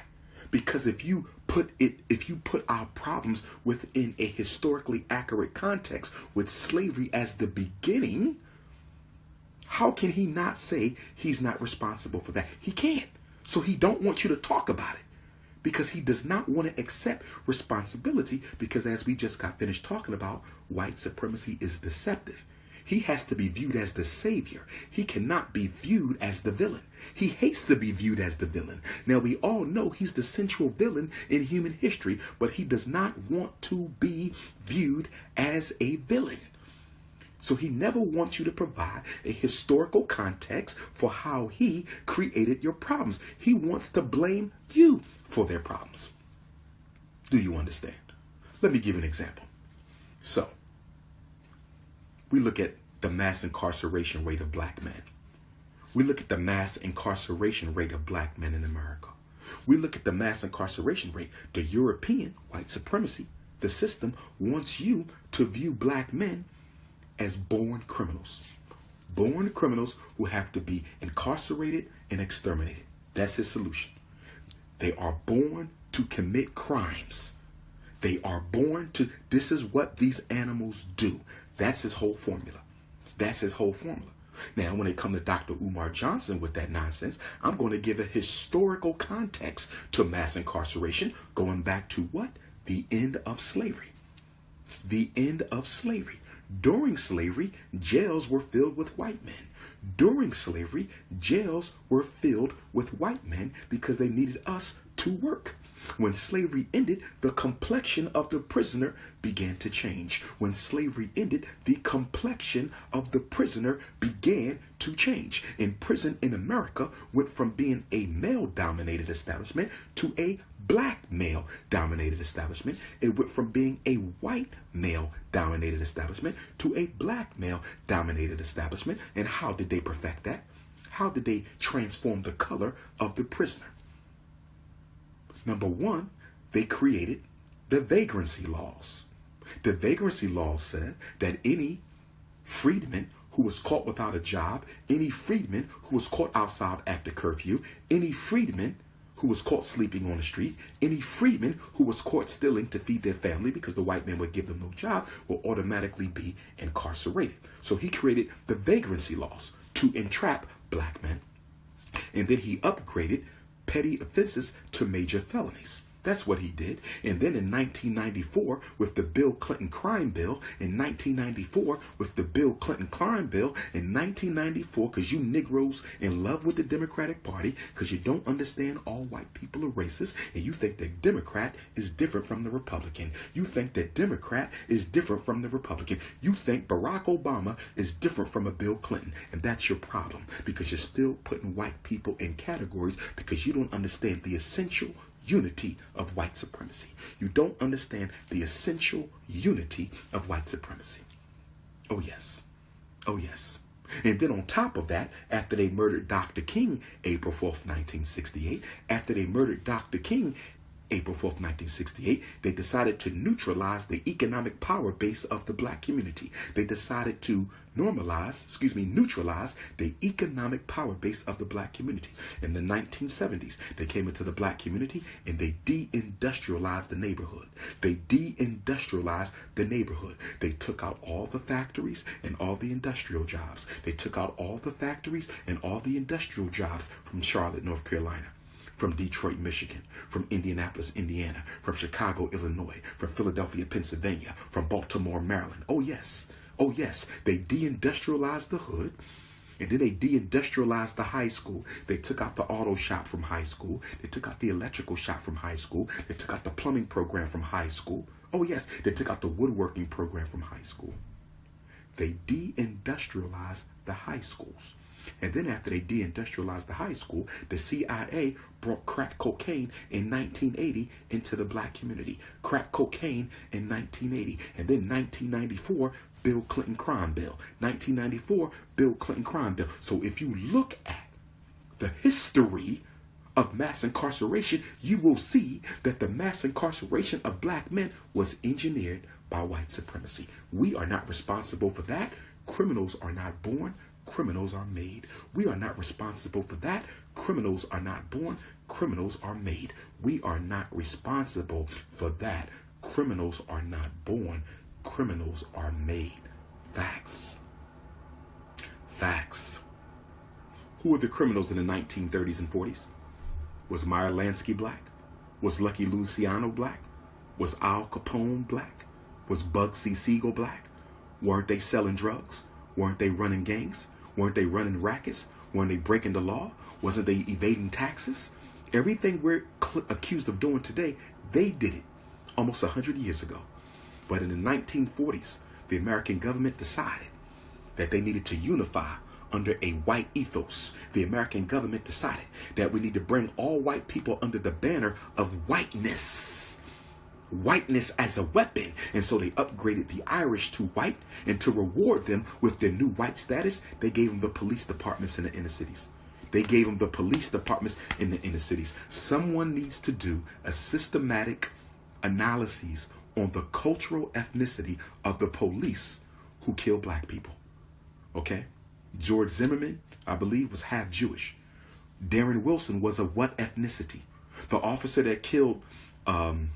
Because if you put our problems within a historically accurate context with slavery as the beginning, how can he not say he's not responsible for that? He can't. So he don't want you to talk about it because he does not want to accept responsibility, because as we just got finished talking about, white supremacy is deceptive. He has to be viewed as the savior. He cannot be viewed as the villain. He hates to be viewed as the villain. Now, we all know he's the central villain in human history, but he does not want to be viewed as a villain. So he never wants you to provide a historical context for how he created your problems. He wants to blame you for their problems. Do you understand? Let me give you an example. So, we look at the mass incarceration rate of black men. We look at the mass incarceration rate of black men in America. We look at the mass incarceration rate. The European white supremacy, the system, wants you to view black men as born criminals. Born criminals who have to be incarcerated and exterminated. That's his solution. They are born to commit crimes. They are born to, this is what these animals do. That's his whole formula. That's his whole formula. Now, when it comes to Dr. Umar Johnson with that nonsense, I'm going to give a historical context to mass incarceration, going back to what? The end of slavery. The end of slavery. During slavery, jails were filled with white men. During slavery, jails were filled with white men because they needed us to work. When slavery ended, the complexion of the prisoner began to change. When slavery ended, the complexion of the prisoner began to change. And prison in America went from being a male-dominated establishment to a black male-dominated establishment. It went from being a white male-dominated establishment to a black male-dominated establishment. And how did they perfect that? How did they transform the color of the prisoner? Number one, they created the vagrancy laws. The vagrancy laws said that any freedman who was caught without a job, any freedman who was caught outside after curfew, any freedman who was caught sleeping on the street, any freedman who was caught stealing to feed their family because the white man would give them no job, will automatically be incarcerated. So he created the vagrancy laws to entrap black men. And then he upgraded petty offenses to major felonies. That's what he did. And then in 1994, with the Bill Clinton crime bill, in 1994, with the Bill Clinton crime bill, in 1994, because you Negroes in love with the Democratic Party, because you don't understand all white people are racist, and you think that Democrat is different from the Republican. You think that Democrat is different from the Republican. You think Barack Obama is different from a Bill Clinton. And that's your problem, because you're still putting white people in categories because you don't understand the essential unity of white supremacy. You don't understand the essential unity of white supremacy. Oh yes. Oh yes. And then on top of that, after they murdered Dr. King, April 4th, 1968, after they murdered Dr. King, April 4th, 1968, they decided to neutralize the economic power base of the black community. They decided to neutralize the economic power base of the black community. In the 1970s, they came into the black community and they deindustrialized the neighborhood. They deindustrialized the neighborhood. They took out all the factories and all the industrial jobs. They took out all the factories and all the industrial jobs from Charlotte, North Carolina, from Detroit, Michigan, from Indianapolis, Indiana, from Chicago, Illinois, from Philadelphia, Pennsylvania, from Baltimore, Maryland. Oh yes, they deindustrialized the hood, and then they deindustrialized the high school. They took out the auto shop from high school. They took out the electrical shop from high school. They took out the plumbing program from high school. Oh yes, they took out the woodworking program from high school. They deindustrialized the high schools. And then after they deindustrialized the high school, the CIA brought crack cocaine in 1980 into the black community. Crack cocaine in 1980. And then 1994, Bill Clinton crime bill. 1994, Bill Clinton crime bill. So if you look at the history of mass incarceration, you will see that the mass incarceration of black men was engineered by white supremacy. We are not responsible for that. Criminals are not born. Criminals are made. We are not responsible for that. Criminals are not born. Criminals are made. We are not responsible for that. Criminals are not born. Criminals are made. Facts. Facts. Who were the criminals in the 1930s and 40s? Was Meyer Lansky black? Was Lucky Luciano black? Was Al Capone black? Was Bugsy Siegel black? Weren't they selling drugs? Weren't they running gangs? Weren't they running rackets? Weren't they breaking the law? Wasn't they evading taxes? Everything we're accused of doing today, they did it almost 100 years ago. But in the 1940s, the American government decided that they needed to unify under a white ethos. The American government decided that we need to bring all white people under the banner of whiteness. Whiteness as a weapon. And so they upgraded the Irish to white, and to reward them with their new white status, they gave them the police departments in the inner cities. They gave them the police departments in the inner cities. Someone needs to do a systematic analysis on the cultural ethnicity of the police who kill black people. Okay? George Zimmerman, I believe, was half Jewish. Darren Wilson was of what ethnicity? The officer that killed Tamir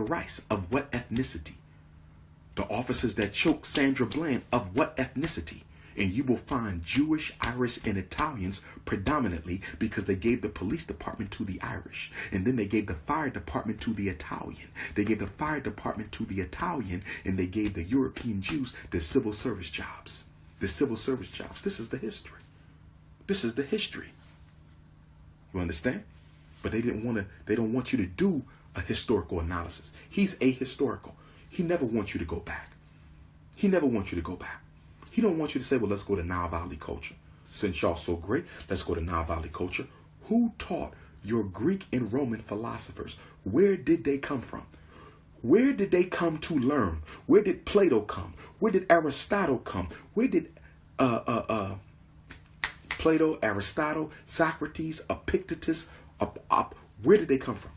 Rice, of what ethnicity? The officers that choked Sandra Bland, of what ethnicity? And you will find Jewish, Irish, and Italians predominantly, because they gave the police department to the Irish. And then they gave the fire department to the Italian. They gave the fire department to the Italian, and they gave the European Jews the civil service jobs. The civil service jobs. This is the history. This is the history. You understand? But they don't want you to do a historical analysis. He's ahistorical. He never wants you to go back. He never wants you to go back. He don't want you to say, well, let's go to Nile Valley culture. Since y'all so great, let's go to Nile Valley culture. Who taught your Greek and Roman philosophers? Where did they come from? Where did they come to learn? Where did Plato come? Where did Aristotle come? Where did Plato, Aristotle, Socrates, Epictetus, where did they come from?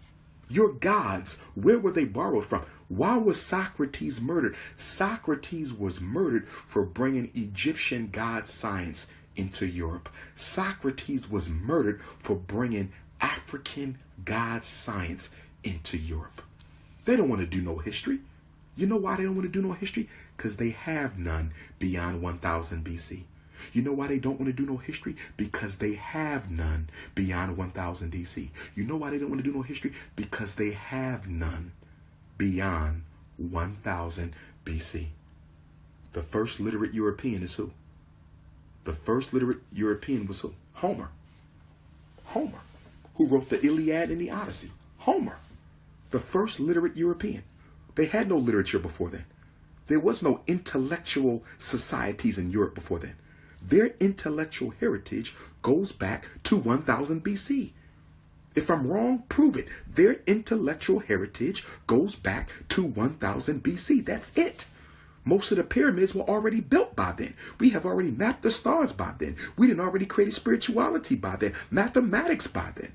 Your gods, where were they borrowed from? Why was Socrates murdered? Socrates was murdered for bringing Egyptian god science into Europe. Socrates was murdered for bringing African god science into Europe. They don't want to do no history. You know why they don't want to do no history? Because they have none beyond 1000 BC. You know why they don't want to do no history? Because they have none beyond 1000 DC. You know why they don't want to do no history? Because they have none beyond 1000 BC. The first literate European is who? The first literate European was who? Homer. Homer, who wrote the Iliad and the Odyssey. Homer, the first literate European. They had no literature before then. There was no intellectual societies in Europe before then. Their intellectual heritage goes back to 1000 BC. If I'm wrong, prove it. Their intellectual heritage goes back to 1000 BC. That's it. Most of the pyramids were already built by then. We have already mapped the stars by then. We didn't already create spirituality by then, mathematics by then.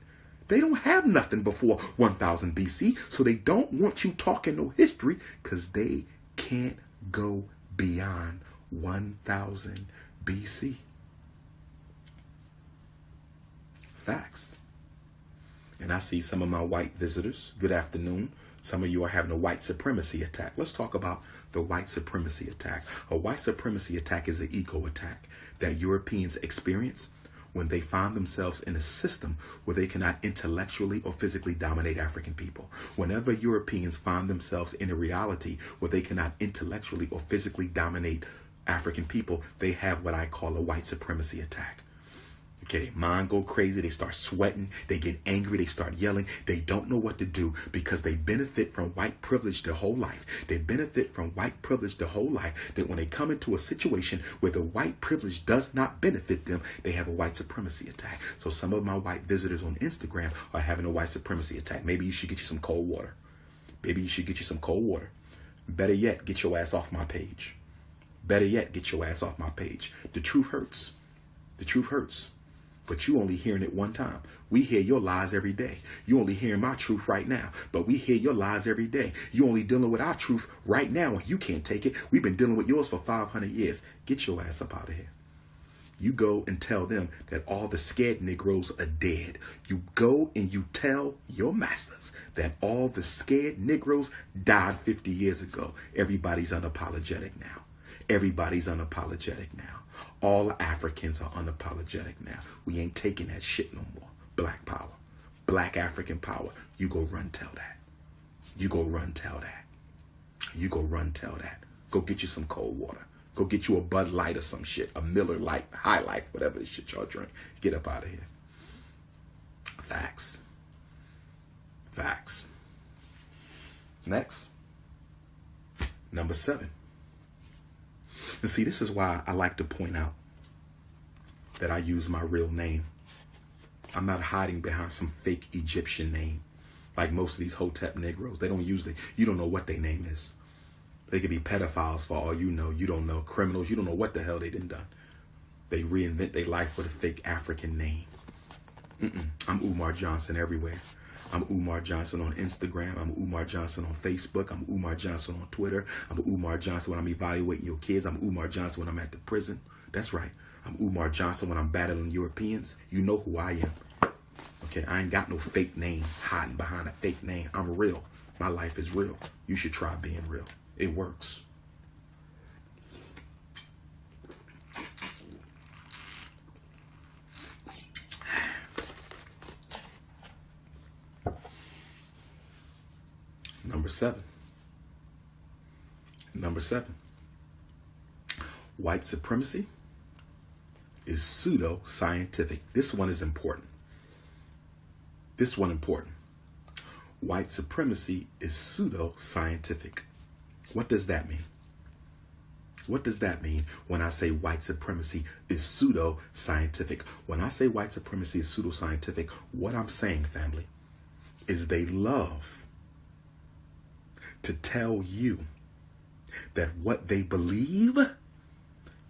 They don't have nothing before 1000 BC, so they don't want you talking no history because they can't go beyond 1000 BC. Facts. And I see some of my white visitors. Good afternoon. Some of you are having a white supremacy attack. Let's talk about the white supremacy attack. A white supremacy attack is an ego attack that Europeans experience when they find themselves in a system where they cannot intellectually or physically dominate African people. Whenever Europeans find themselves in a reality where they cannot intellectually or physically dominate African people, they have what I call a white supremacy attack. Okay, mind go crazy, they start sweating, they get angry, they start yelling, they don't know what to do because they benefit from white privilege their whole life. They benefit from white privilege their whole life, that when they come into a situation where the white privilege does not benefit them, they have a white supremacy attack. So some of my white visitors on Instagram are having a white supremacy attack. Maybe you should get you some cold water. Maybe you should get you some cold water. Better yet, get your ass off my page. Better yet, get your ass off my page. The truth hurts. The truth hurts. But you only hearing it one time. We hear your lies every day. You only hearing my truth right now. But we hear your lies every day. You only dealing with our truth right now and you can't take it. We've been dealing with yours for 500 years. Get your ass up out of here. You go and tell them that all the scared Negroes are dead. You go and you tell your masters that all the scared Negroes died 50 years ago. Everybody's unapologetic now. Everybody's unapologetic now. All Africans are unapologetic now. We ain't taking that shit no more. Black power. Black African power. You go run tell that. You go run tell that. You go run tell that. Go get you some cold water. Go get you a Bud Light or some shit. A Miller Light, High Life, whatever the shit y'all drink. Get up out of here. Facts. Facts. Next. Number 7. And see, this is why I like to point out that I use my real name. I'm not hiding behind some fake Egyptian name. Like most of these Hotep Negroes. They don't use you don't know what their name is. They could be pedophiles for all you know. You don't know. Criminals. You don't know what the hell they done. They reinvent their life with a fake African name. I'm Umar Johnson everywhere. I'm Umar Johnson on Instagram. I'm Umar Johnson on Facebook. I'm Umar Johnson on Twitter. I'm Umar Johnson when I'm evaluating your kids. I'm Umar Johnson when I'm at the prison. That's right. I'm Umar Johnson when I'm battling Europeans. You know who I am. Okay, I ain't got no fake name hiding behind a fake name. I'm real. My life is real. You should try being real. It works. Number 7. Number 7. White supremacy is pseudo-scientific. This one is important. This one important. White supremacy is pseudo-scientific. What does that mean? What does that mean when I say white supremacy is pseudo-scientific? When I say white supremacy is pseudo-scientific, what I'm saying, family, is they love to tell you that what they believe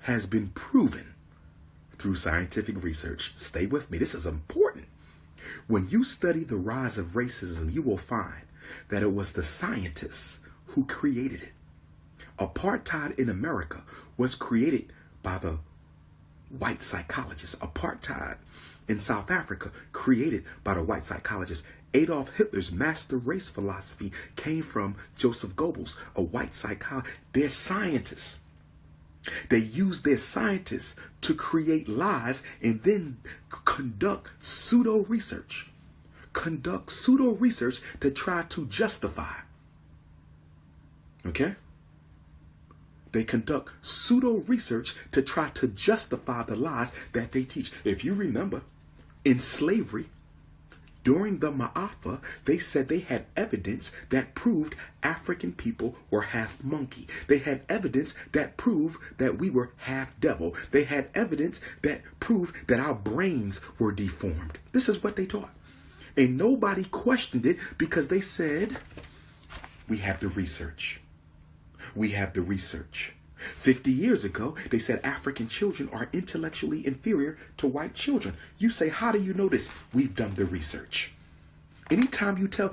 has been proven through scientific research. Stay with me. This is important. When you study the rise of racism, you will find that it was the scientists who created it. Apartheid in America was created by the white psychologists. Apartheid in South Africa created by the white psychologists. Adolf Hitler's master race philosophy came from Joseph Goebbels, a white psychologist. They're scientists. They use their scientists to create lies and then conduct pseudo research. Conduct pseudo research to try to justify. Okay? They conduct pseudo research to try to justify the lies that they teach. If you remember, in slavery, during the Ma'afa, they said they had evidence that proved African people were half monkey. They had evidence that proved that we were half devil. They had evidence that proved that our brains were deformed. This is what they taught. And nobody questioned it because they said, we have the research. We have the research. 50 years ago, they said African children are intellectually inferior to white children. You say, how do you know this? We've done the research. Anytime you tell,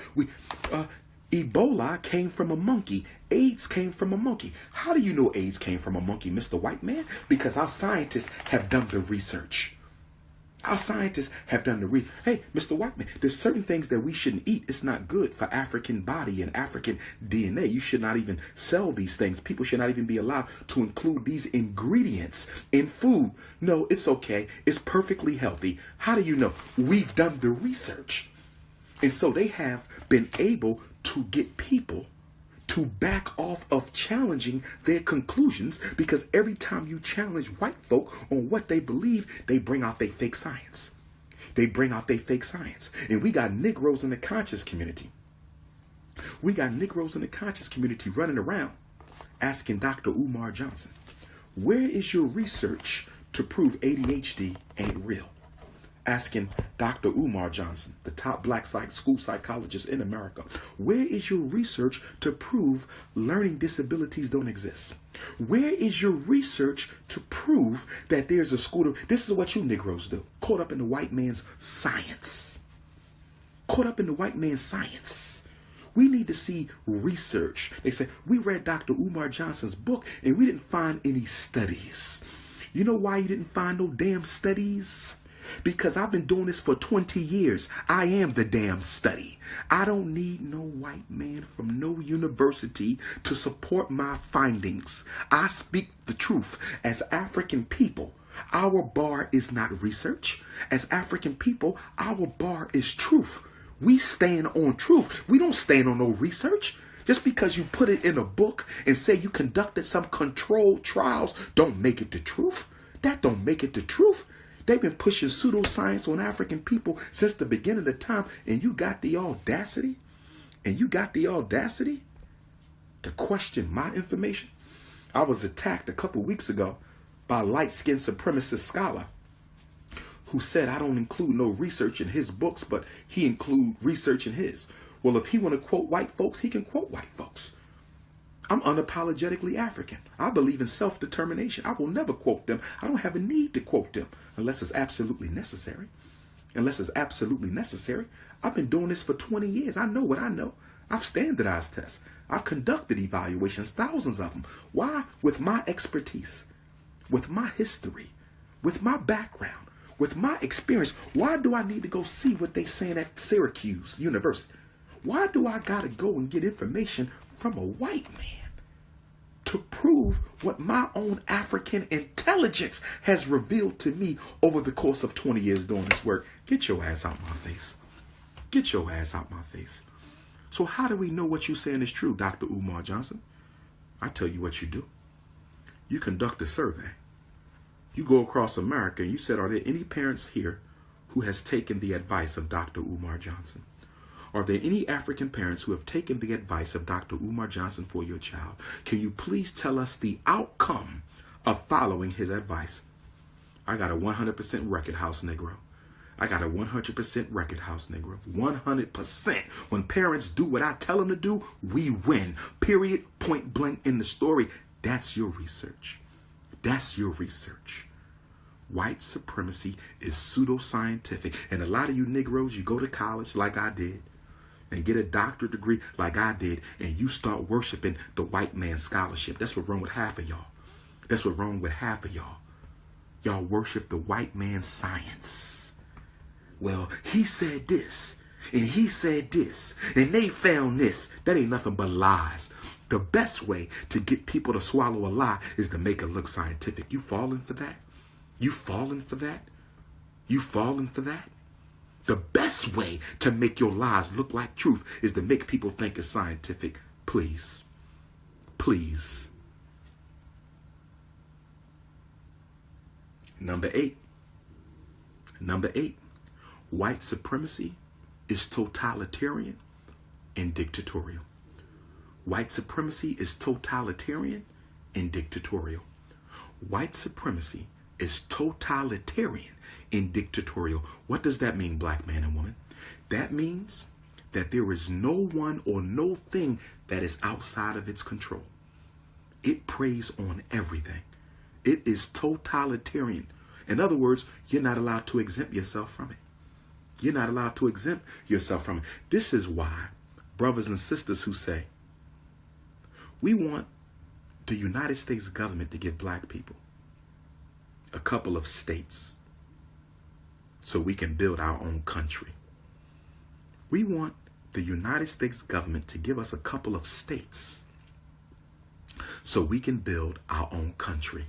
Ebola came from a monkey. AIDS came from a monkey. How do you know AIDS came from a monkey, Mr. White Man? Because our scientists have done the research. Our scientists have done the research. Hey, Mr. White Man, there's certain things that we shouldn't eat. It's not good for African body and African DNA. You should not even sell these things. People should not even be allowed to include these ingredients in food. No, it's okay. It's perfectly healthy. How do you know? We've done the research. And so they have been able to get people to back off of challenging their conclusions, because every time you challenge white folk on what they believe, they bring out their fake science. They bring out their fake science. And we got Negroes in the conscious community. We got Negroes in the conscious community running around asking Dr. Umar Johnson, where is your research to prove ADHD ain't real? Asking Dr. Umar Johnson, the top black school psychologist in America, where is your research to prove learning disabilities don't exist? Where is your research to prove that there's a school? This is what you Negroes do. Caught up in the white man's science. Caught up in the white man's science. We need to see research. They say, we read Dr. Umar Johnson's book and we didn't find any studies. You know why you didn't find no damn studies? Because I've been doing this for 20 years. I am the damn study. I don't need no white man from no university to support my findings. I speak the truth. As African people, our bar is not research. As African people, our bar is truth. We stand on truth. We don't stand on no research. Just because you put it in a book and say you conducted some controlled trials don't make it the truth. That don't make it the truth. They've been pushing pseudoscience on African people since the beginning of time, and you got the audacity, to question my information. I was attacked a couple weeks ago by a light-skinned supremacist scholar who said I don't include no research in his books, but he include research in his. Well, if he want to quote white folks, he can quote white folks. I'm unapologetically African. I believe in self-determination. I will never quote them. I don't have a need to quote them unless it's absolutely necessary. I've been doing this for 20 years. I know what I know. I've standardized tests. I've conducted evaluations, thousands of them. Why? With my expertise, with my history, with my background, with my experience. Why do I need to go see what they saying at Syracuse University? Why do I got to go and get information from a white man to prove what my own African intelligence has revealed to me over the course of 20 years doing this work? Get your ass out my face. Get your ass out my face. So how do we know what you're saying is true, Dr. Umar Johnson? I tell you what you do. You conduct a survey. You go across America and you said, are there any parents here who has taken the advice of Dr. Umar Johnson? Are there any African parents who have taken the advice of Dr. Umar Johnson for your child? Can you please tell us the outcome of following his advice? I got a 100% record house Negro. 100%. When parents do what I tell them to do, we win. Period. Point blank in the story. That's your research. White supremacy is pseudoscientific. And a lot of you Negroes, you go to college like I did and get a doctorate degree like I did, and you start worshiping the white man's scholarship. That's what's wrong with half of y'all. Y'all worship the white man's science. Well, he said this, and he said this, and they found this. That ain't nothing but lies. The best way to get people to swallow a lie is to make it look scientific. You falling for that? The best way to make your lies look like truth is to make people think it's scientific. Please. Number eight. White supremacy is totalitarian and dictatorial. White supremacy is totalitarian and dictatorial. White supremacy is totalitarian and dictatorial. What does that mean, black man and woman? That means that there is no one or no thing that is outside of its control. It preys on everything. It is totalitarian. In other words, you're not allowed to exempt yourself from it. This is why brothers and sisters who say, we want the United States government to give black people a couple of states so we can build our own country. We want the United States government to give us a couple of states so we can build our own country.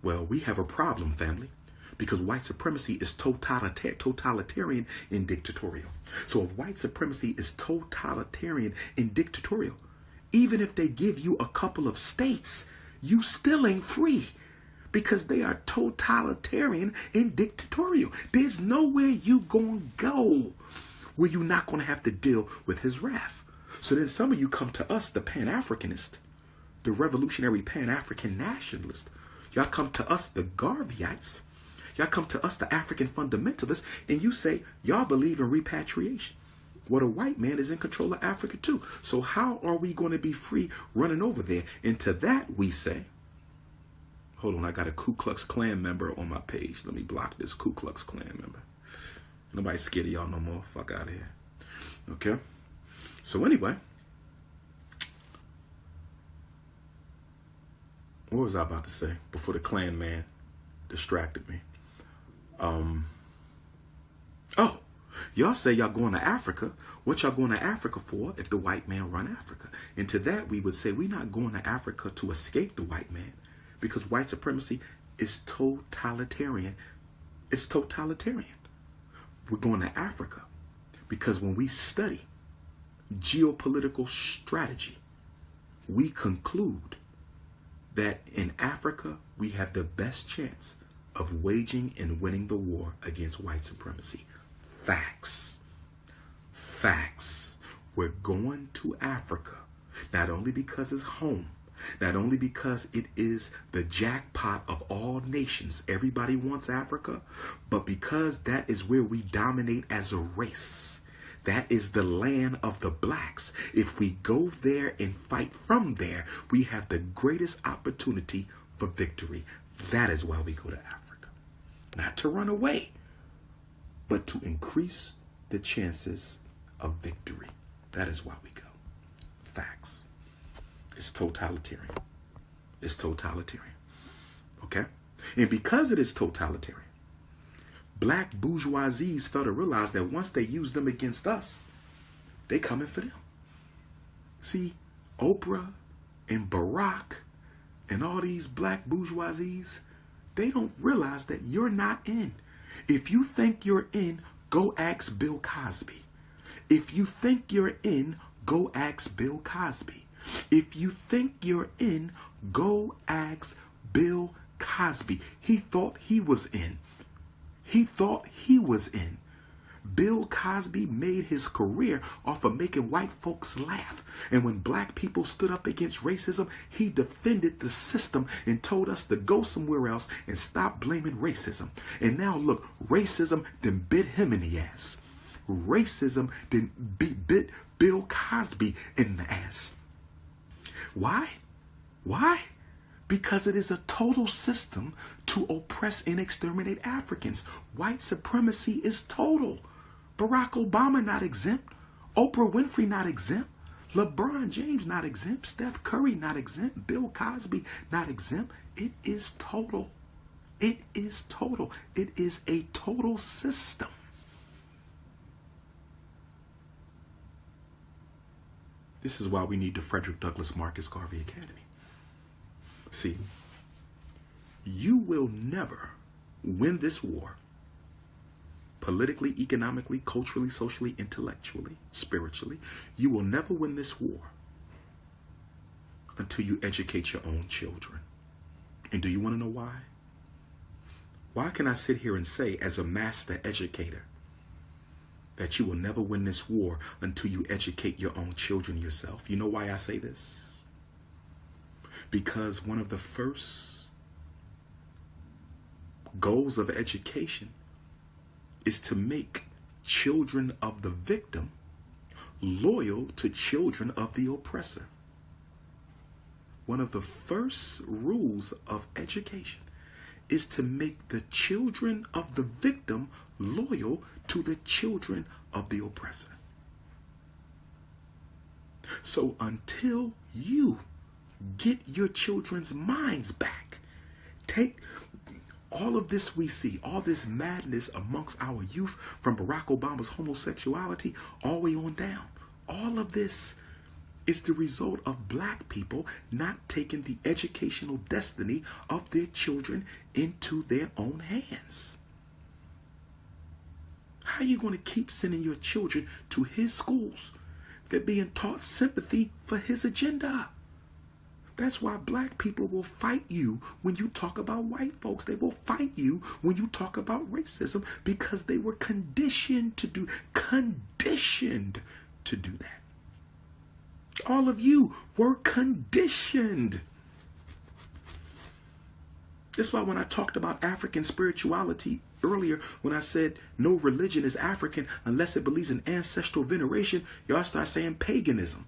Well, we have a problem, family, because white supremacy is totalitarian and dictatorial. So if white supremacy is totalitarian and dictatorial, even if they give you a couple of states, you still ain't free, because they are totalitarian and dictatorial. There's nowhere you gonna go where you're not gonna have to deal with his wrath. So then some of you come to us, the Pan-Africanist, the revolutionary Pan-African nationalist. Y'all come to us, the Garveyites. Y'all come to us, the African fundamentalists, and you say y'all believe in repatriation. Well, the white man is in control of Africa too. So how are we going to be free running over there? And to that we say, hold on, I got a Ku Klux Klan member on my page. Let me block this Ku Klux Klan member. Nobody's scared of y'all no more. Fuck out of here. Okay? So anyway, what was I about to say before the Klan man distracted me? Oh, y'all say y'all going to Africa. What y'all going to Africa for if the white man run Africa? And to that we would say we're not going to Africa to escape the white man, because white supremacy is totalitarian. It's totalitarian. We're going to Africa because when we study geopolitical strategy, we conclude that in Africa, we have the best chance of waging and winning the war against white supremacy. Facts. Facts. We're going to Africa, not only because it's home, not only because it is the jackpot of all nations, everybody wants Africa, but because that is where we dominate as a race. That is the land of the blacks. If we go there and fight from there, we have the greatest opportunity for victory. That is why we go to Africa. Not to run away, but to increase the chances of victory. That is why we go. Facts. It's totalitarian. It's totalitarian. Okay? And because it is totalitarian, black bourgeoisies fail to realize that once they use them against us, they coming for them. See, Oprah and Barack and all these black bourgeoisies, they don't realize that you're not in. If you think you're in, go ask Bill Cosby. If you think you're in, go ask Bill Cosby. If you think you're in, go ask Bill Cosby. He thought he was in. He thought he was in. Bill Cosby made his career off of making white folks laugh. And when black people stood up against racism, he defended the system and told us to go somewhere else and stop blaming racism. And now look, racism done bit him in the ass. Racism done bit Bill Cosby in the ass. Why? Why? Because it is a total system to oppress and exterminate Africans. White supremacy is total. Barack Obama not exempt. Oprah Winfrey not exempt. LeBron James not exempt. Steph Curry not exempt. Bill Cosby not exempt. It is total. It is total. It is a total system. This is why we need the Frederick Douglass Marcus Garvey Academy. See, you will never win this war politically, economically, culturally, socially, intellectually, spiritually. You will never win this war until you educate your own children. And do you want to know why? Why can I sit here and say, as a master educator, that you will never win this war until you educate your own children yourself? You know why I say this? Because one of the first goals of education is to make children of the victim loyal to children of the oppressor. One of the first rules of education is to make the children of the victim loyal to the children of the oppressor. So until you get your children's minds back, take all of this we see, all this madness amongst our youth, from Barack Obama's homosexuality all the way on down. All of this is the result of black people not taking the educational destiny of their children into their own hands. How are you going to keep sending your children to his schools? They're being taught sympathy for his agenda. That's why black people will fight you when you talk about white folks. They will fight you when you talk about racism, because they were conditioned to do that. All of you were conditioned. That's why when I talked about African spirituality earlier, when I said no religion is African unless it believes in ancestral veneration, y'all start saying paganism.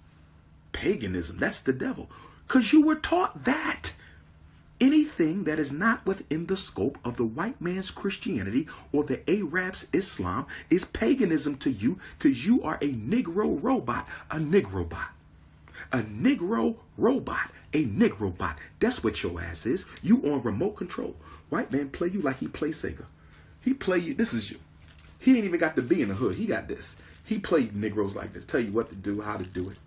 Paganism, that's the devil. Because you were taught that. Anything that is not within the scope of the white man's Christianity or the Arab's Islam is paganism to you, because you are a Negro robot, a Negrobot. A Negro robot, a Negrobot. That's what your ass is. You on remote control. White man play you like he play Sega. He play you, this is you. He ain't even got to be in the hood. He got this. He played Negroes like this. Tell you what to do, how to do it.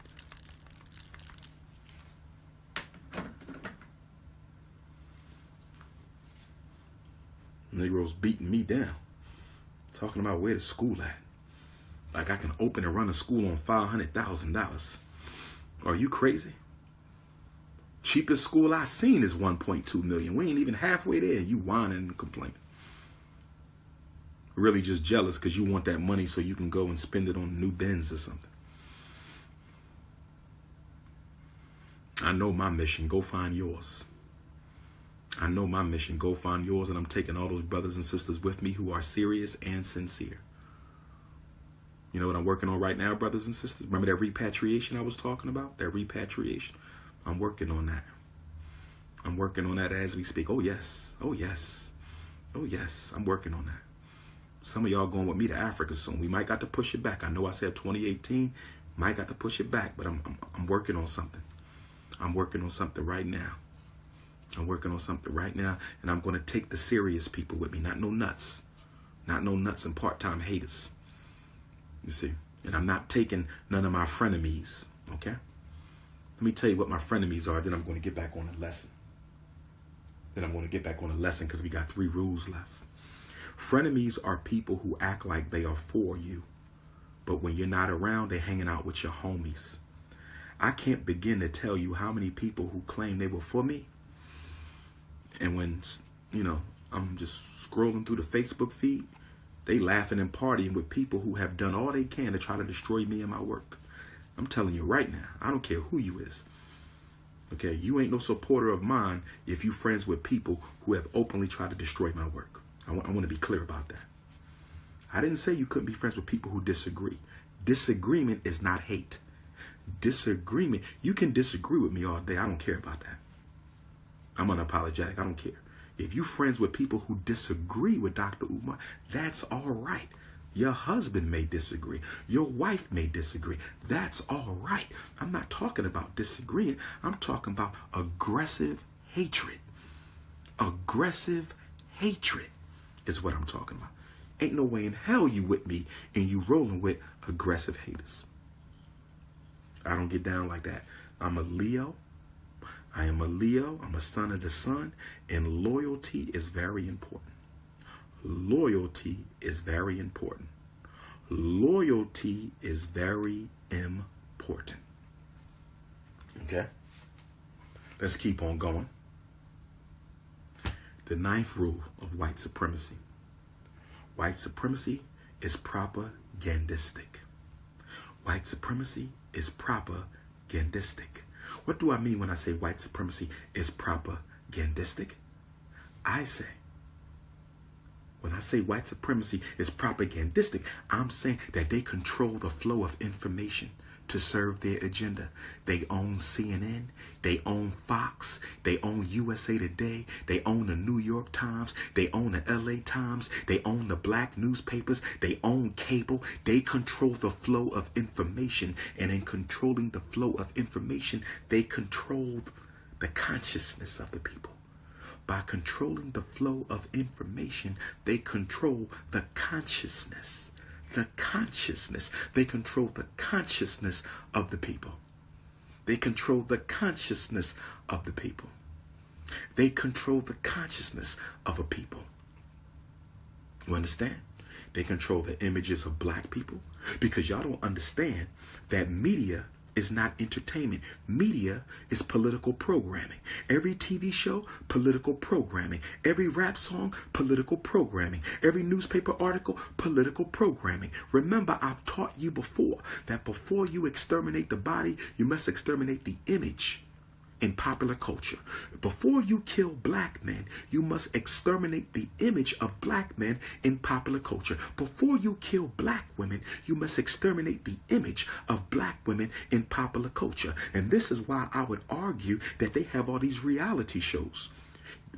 Negroes beating me down. Talking about where the school at. Like I can open and run a school on $500,000. Are you crazy? Cheapest school I seen is $1.2 million. We ain't even halfway there. You whining and complaining. Really just jealous because you want that money so you can go and spend it on new Benz or something. I know my mission. Go find yours. I know my mission. Go find yours, and I'm taking all those brothers and sisters with me who are serious and sincere. You know what I'm working on right now, brothers and sisters? Remember that repatriation I was talking about? That repatriation? I'm working on that. I'm working on that as we speak. Oh, yes. Oh, yes. Oh, yes. I'm working on that. Some of y'all going with me to Africa soon. We might got to push it back. I know I said 2018. Might got to push it back, but I'm working on something. I'm working on something right now. I'm working on something right now, and I'm going to take the serious people with me, not no nuts. Not no nuts and part-time haters. You see? And I'm not taking none of my frenemies, okay? Let me tell you what my frenemies are, then I'm going to get back on the lesson. Because we got 3 rules left. Frenemies are people who act like they are for you, but when you're not around, they're hanging out with your homies. I can't begin to tell you how many people who claim they were for me, and when, you know, I'm just scrolling through the Facebook feed, they laughing and partying with people who have done all they can to try to destroy me and my work. I'm telling you right now, I don't care who you is. Okay, you ain't no supporter of mine if you friends with people who have openly tried to destroy my work. I want to be clear about that. I didn't say you couldn't be friends with people who disagree. Disagreement is not hate. Disagreement, you can disagree with me all day. I don't care about that. I'm unapologetic. I don't care. If you friends with people who disagree with Dr. Umar, that's all right. Your husband may disagree. Your wife may disagree. That's all right. I'm not talking about disagreeing. I'm talking about aggressive hatred. Aggressive hatred is what I'm talking about. Ain't no way in hell you with me and you rolling with aggressive haters. I don't get down like that. I'm a Leo. I am a Leo. I'm a son of the sun. And loyalty is very important. Loyalty is very important. Loyalty is very important. Okay? Let's keep on going. The 9th rule of white supremacy. White supremacy is propagandistic. White supremacy is propagandistic. What do I mean when I say white supremacy is propagandistic? When I say white supremacy is propagandistic, I'm saying that they control the flow of information to serve their agenda. They own CNN, they own Fox, they own USA Today, they own the New York Times, they own the LA Times, they own the black newspapers, they own cable. They control the flow of information, and in controlling the flow of information, they control the consciousness of the people. By controlling the flow of information, they control the consciousness. The consciousness. They control the consciousness of the people. They control the consciousness of the people. They control the consciousness of a people. You understand? They control the images of black people, because y'all don't understand that media is not entertainment. Media is political programming. Every TV show, political programming. Every rap song, political programming. Every newspaper article, political programming. Remember, I've taught you before that before you exterminate the body, you must exterminate the image in popular culture. Before you kill black men, you must exterminate the image of black men in popular culture. Before you kill black women, you must exterminate the image of black women in popular culture. And this is why I would argue that they have all these reality shows.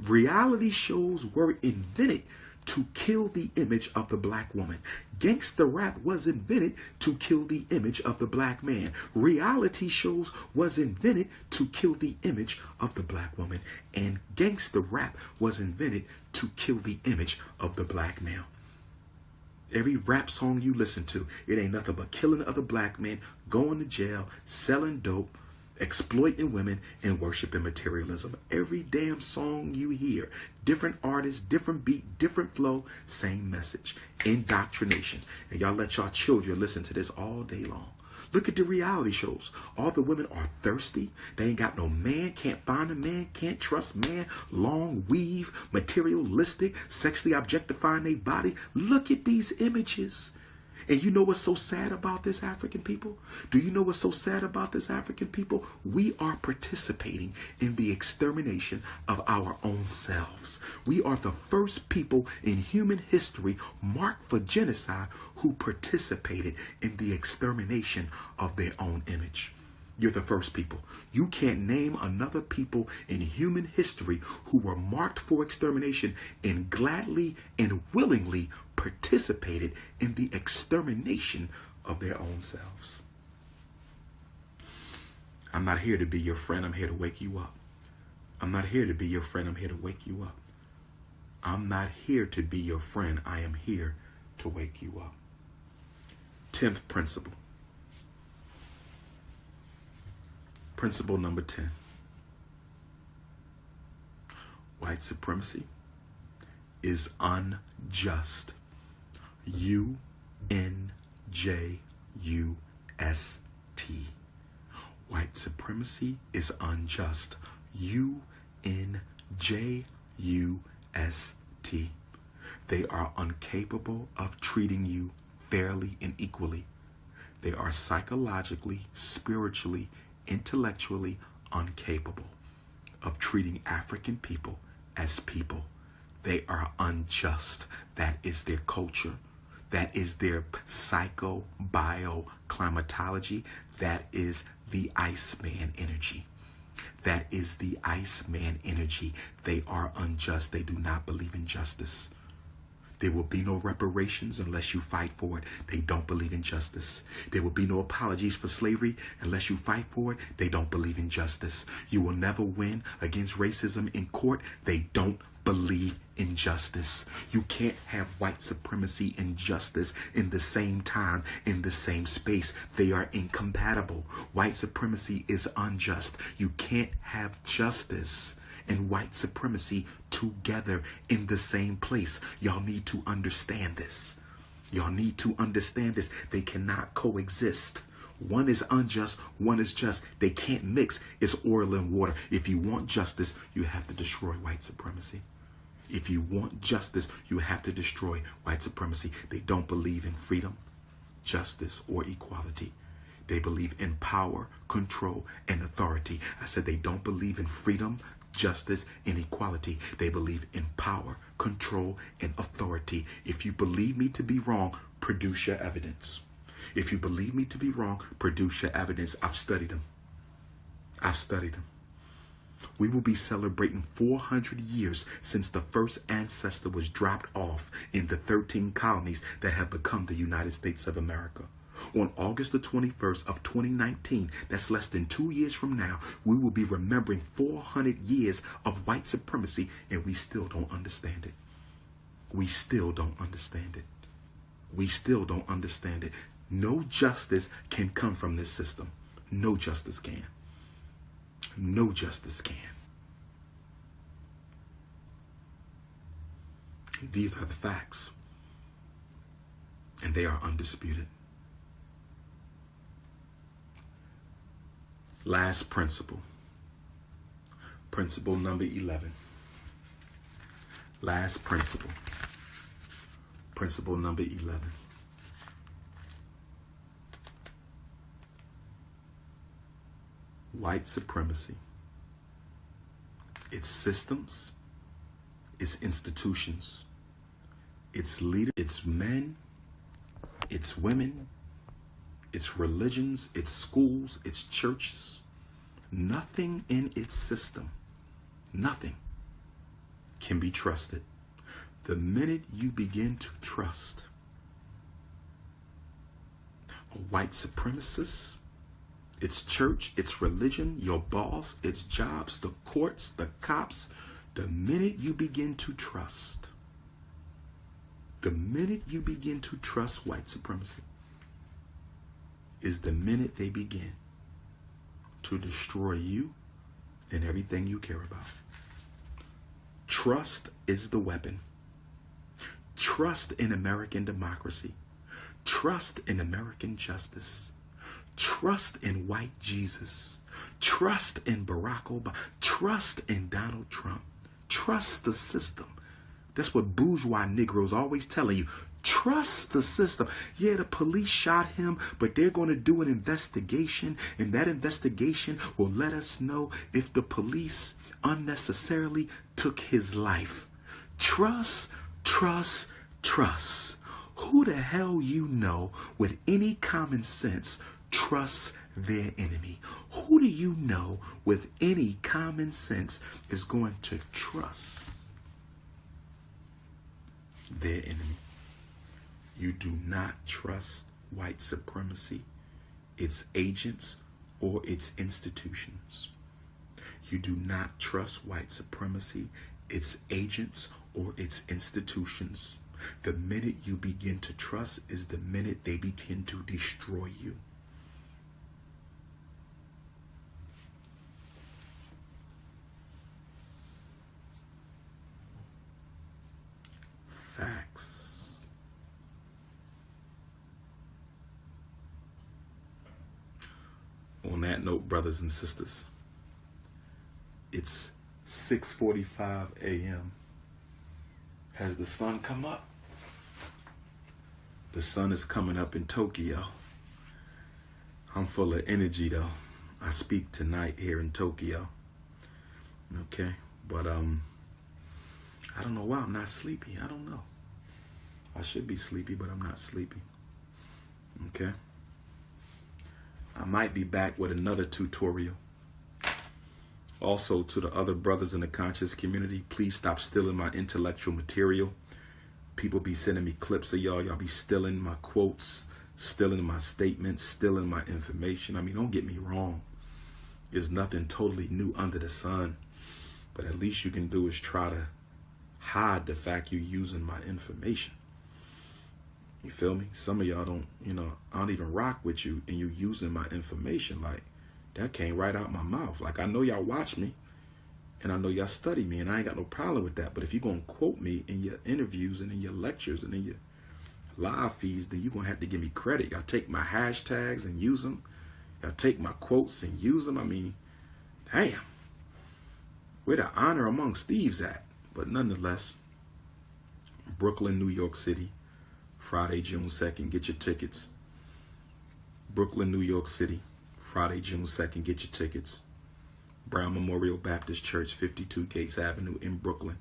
Reality shows were invented to kill the image of the black woman. Gangster rap was invented to kill the image of the black man. Reality shows was invented to kill the image of the black woman. And gangster rap was invented to kill the image of the black male. Every rap song you listen to, it ain't nothing but killing other black men, going to jail, selling dope, exploiting women and worshiping materialism. Every damn song you hear, different artists, different beat, different flow, same message, indoctrination. And y'all let y'all children listen to this all day long. Look at the reality shows. All the women are thirsty. They ain't got no man, can't find a man, can't trust man, long weave, materialistic, sexually objectifying their body. Look at these images. And you know what's so sad about this, African people? Do you know what's so sad about this, African people? We are participating in the extermination of our own selves. We are the first people in human history marked for genocide who participated in the extermination of their own image. You're the first people. You can't name another people in human history who were marked for extermination and gladly and willingly participated in the extermination of their own selves. I'm not here to be your friend. I'm here to wake you up. I'm not here to be your friend. I'm here to wake you up. I'm not here to be your friend. I am here to wake you up. 10th principle. Principle number 10. White supremacy is unjust. U-N-J-U-S-T. White supremacy is unjust. U-N-J-U-S-T. They are incapable of treating you fairly and equally. They are psychologically, spiritually, intellectually incapable of treating African people as people. They are unjust. That is their culture. That is their psycho-bio-climatology. That is the Iceman energy. That is the Iceman energy. They are unjust. They do not believe in justice. There will be no reparations unless you fight for it. They don't believe in justice. There will be no apologies for slavery unless you fight for it. They don't believe in justice. You will never win against racism in court. They don't believe in justice. You can't have white supremacy and justice in the same time, in the same space. They are incompatible. White supremacy is unjust. You can't have justice and white supremacy together in the same place. Y'all need to understand this. Y'all need to understand this. They cannot coexist. One is unjust, one is just. They can't mix. It's oil and water. If you want justice, you have to destroy white supremacy. If you want justice, you have to destroy white supremacy. They don't believe in freedom, justice, or equality. They believe in power, control, and authority. I said they don't believe in freedom, justice, and equality. They believe in power, control, and authority. If you believe me to be wrong, produce your evidence. If you believe me to be wrong, produce your evidence. I've studied them. I've studied them. We will be celebrating 400 years since the first ancestor was dropped off in the 13 colonies that have become the United States of America. On August the 21st of 2019, that's less than 2 years from now, we will be remembering 400 years of white supremacy, and we still don't understand it. We still don't understand it. We still don't understand it. No justice can come from this system. No justice can. No justice can. These are the facts, and they are undisputed. Last principle. Principle number 11. Last principle. Principle number 11. White supremacy. Its systems, its institutions, its leaders, its men, its women, its religions, its schools, its churches. Nothing in its system, nothing can be trusted. The minute you begin to trust a white supremacist, its church, its religion, your boss, its jobs, the courts, the cops, the minute you begin to trust, white supremacy, is the minute they begin to destroy you and everything you care about. Trust is the weapon. Trust in American democracy. Trust in American justice. Trust in white Jesus. Trust in Barack Obama. Trust in Donald Trump. Trust the system. That's what bourgeois Negroes always telling you. Trust the system. Yeah, the police shot him, but they're going to do an investigation, and that investigation will let us know if the police unnecessarily took his life. Trust, trust, trust. Who the hell you know with any common sense trusts their enemy? Who do you know with any common sense is going to trust their enemy? You do not trust white supremacy, its agents, or its institutions. You do not trust white supremacy, its agents, or its institutions. The minute you begin to trust is the minute they begin to destroy you. Facts. On that note, brothers and sisters, it's 6:45 a.m. Has the sun come up? The sun is coming up in Tokyo. I'm full of energy though. I speak tonight here in Tokyo. Okay, but I don't know why I'm not sleepy. I don't know. I should be sleepy, but I'm not sleepy. Okay. I might be back with another tutorial. Also, to the other brothers in the conscious community, please stop stealing my intellectual material. People be sending me clips of y'all. Y'all be stealing my quotes, stealing my statements, stealing my information. I mean, don't get me wrong. There's nothing totally new under the sun. But at least you can do is try to hide the fact you're using my information. You feel me? Some of y'all don't, I don't even rock with you and you using my information. Like, that came right out my mouth. Like, I know y'all watch me and I know y'all study me and I ain't got no problem with that. But if you're going to quote me in your interviews and in your lectures and in your live feeds, then you're going to have to give me credit. Y'all take my hashtags and use them. Y'all take my quotes and use them. I mean, damn. Where the honor amongst thieves at? But nonetheless, Brooklyn, New York City, Friday, June 2nd, get your tickets. Brooklyn, New York City, Friday, June 2nd, get your tickets. Brown Memorial Baptist Church, 52 Gates Avenue in Brooklyn.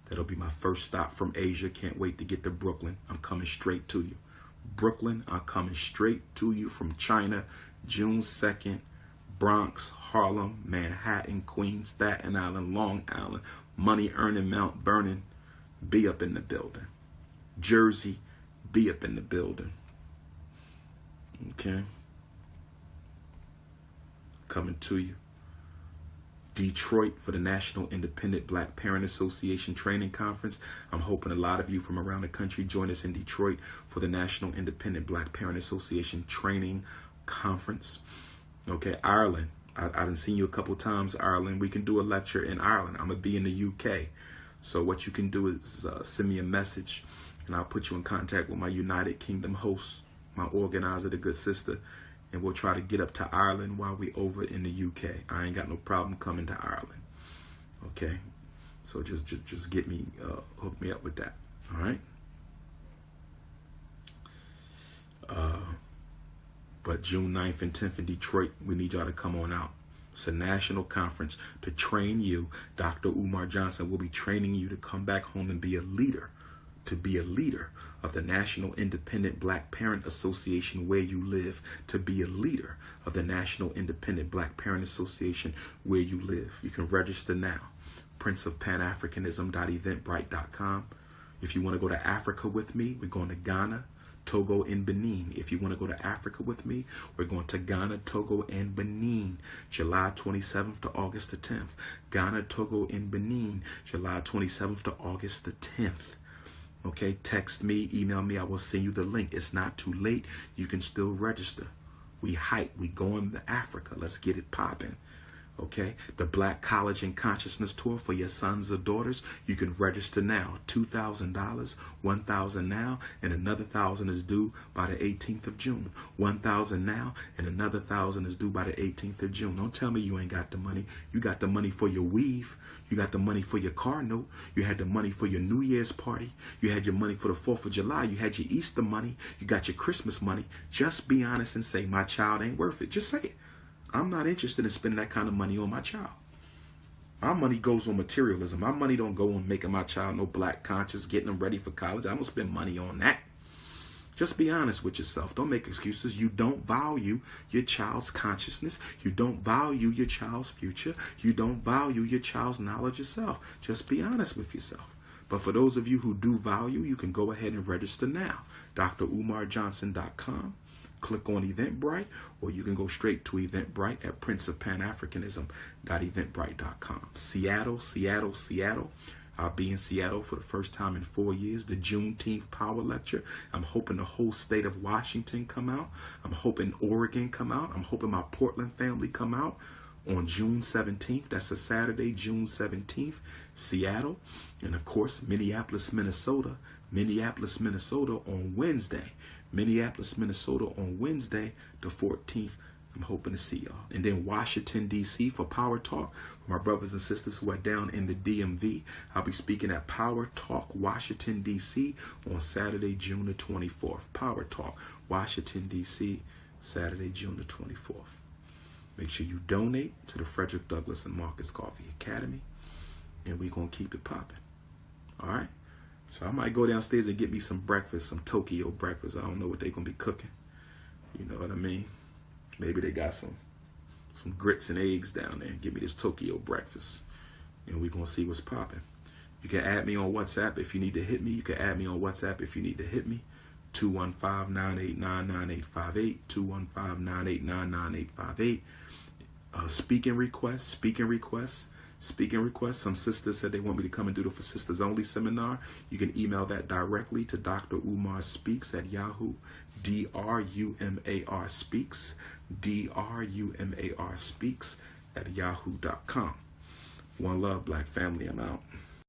That'll be my first stop from Asia. Can't wait to get to Brooklyn. I'm coming straight to you. Brooklyn, I'm coming straight to you from China, June 2nd, Bronx, Harlem, Manhattan, Queens, Staten Island, Long Island, Money Earning, Mount Vernon, be up in the building. Jersey, be up in the building. Okay. Coming to you. Detroit for the National Independent Black Parent Association Training Conference. I'm hoping a lot of you from around the country join us in Detroit for the National Independent Black Parent Association Training Conference. Okay, Ireland. I done seen you a couple times, Ireland. We can do a lecture in Ireland. I'm going to be in the UK. So what you can do is send me a message and I'll put you in contact with my United Kingdom host, my organizer, the good sister, and we'll try to get up to Ireland while we over in the UK. I ain't got no problem coming to Ireland. Okay? So just get me, hook me up with that. All right? But June 9th and 10th in Detroit, we need y'all to come on out. It's a national conference to train you. Dr. Umar Johnson will be training you to come back home and be a leader, to be a leader of the National Independent Black Parent Association where you live, to be a leader of the National Independent Black Parent Association where you live. You can register now. princeofpanafricanism.eventbrite.com. If you want to go to Africa with me, we're going to Ghana, Togo, and Benin. If you want to go to Africa with me, we're going to Ghana, Togo, and Benin, July 27th to August the 10th. Ghana, Togo, and Benin, July 27th to August the 10th. Okay, text me, email me. I will send you the link. It's not too late. You can still register. We hype. We going to Africa. Let's get it popping. Okay, the Black College and Consciousness Tour for your sons or daughters. You can register now. $2,000, $1,000 now, and another $1,000 is due by the 18th of June. $1,000 now, and another $1,000 is due by the 18th of June. Don't tell me you ain't got the money. You got the money for your weave. You got the money for your car note. You had the money for your New Year's party. You had your money for the 4th of July. You had your Easter money. You got your Christmas money. Just be honest and say, my child ain't worth it. Just say it. I'm not interested in spending that kind of money on my child. My money goes on materialism. My money don't go on making my child no black conscious, getting them ready for college. I don't spend money on that. Just be honest with yourself. Don't make excuses. You don't value your child's consciousness. You don't value your child's future. You don't value your child's knowledge yourself. Just be honest with yourself. But for those of you who do value, you can go ahead and register now. DrUmarJohnson.com. Click on Eventbrite, or you can go straight to Eventbrite at princeofpanafricanism.eventbrite.com. Seattle, Seattle, Seattle. I'll be in Seattle for the first time in 4 years. The Juneteenth Power Lecture. I'm hoping the whole state of Washington come out. I'm hoping Oregon come out. I'm hoping my Portland family come out on June 17th. That's a Saturday, June 17th, Seattle. And of course, Minneapolis, Minnesota. Minneapolis, Minnesota on Wednesday. Minneapolis, Minnesota on Wednesday, the 14th. I'm hoping to see y'all. And then Washington, D.C. for Power Talk. For my brothers and sisters who are down in the DMV, I'll be speaking at Power Talk, Washington, D.C. on Saturday, June the 24th. Power Talk, Washington, D.C., Saturday, June the 24th. Make sure you donate to the Frederick Douglass and Marcus Garvey Academy, and we're going to keep it popping. All right? So I might go downstairs and get me some breakfast, some Tokyo breakfast. I don't know what they're going to be cooking. You know what I mean? Maybe they got some grits and eggs down there. Give me this Tokyo breakfast, and we're going to see what's popping. You can add me on WhatsApp if you need to hit me. You can add me on WhatsApp if you need to hit me. 215-989-9858. 215-989-9858. Speaking requests. Some sisters said they want me to come and do the For Sisters Only seminar. You can email that directly to Dr. Umar Speaks at Yahoo. DRUMAR Speaks. DRUMAR Speaks at yahoo.com. One love, black family. I'm out.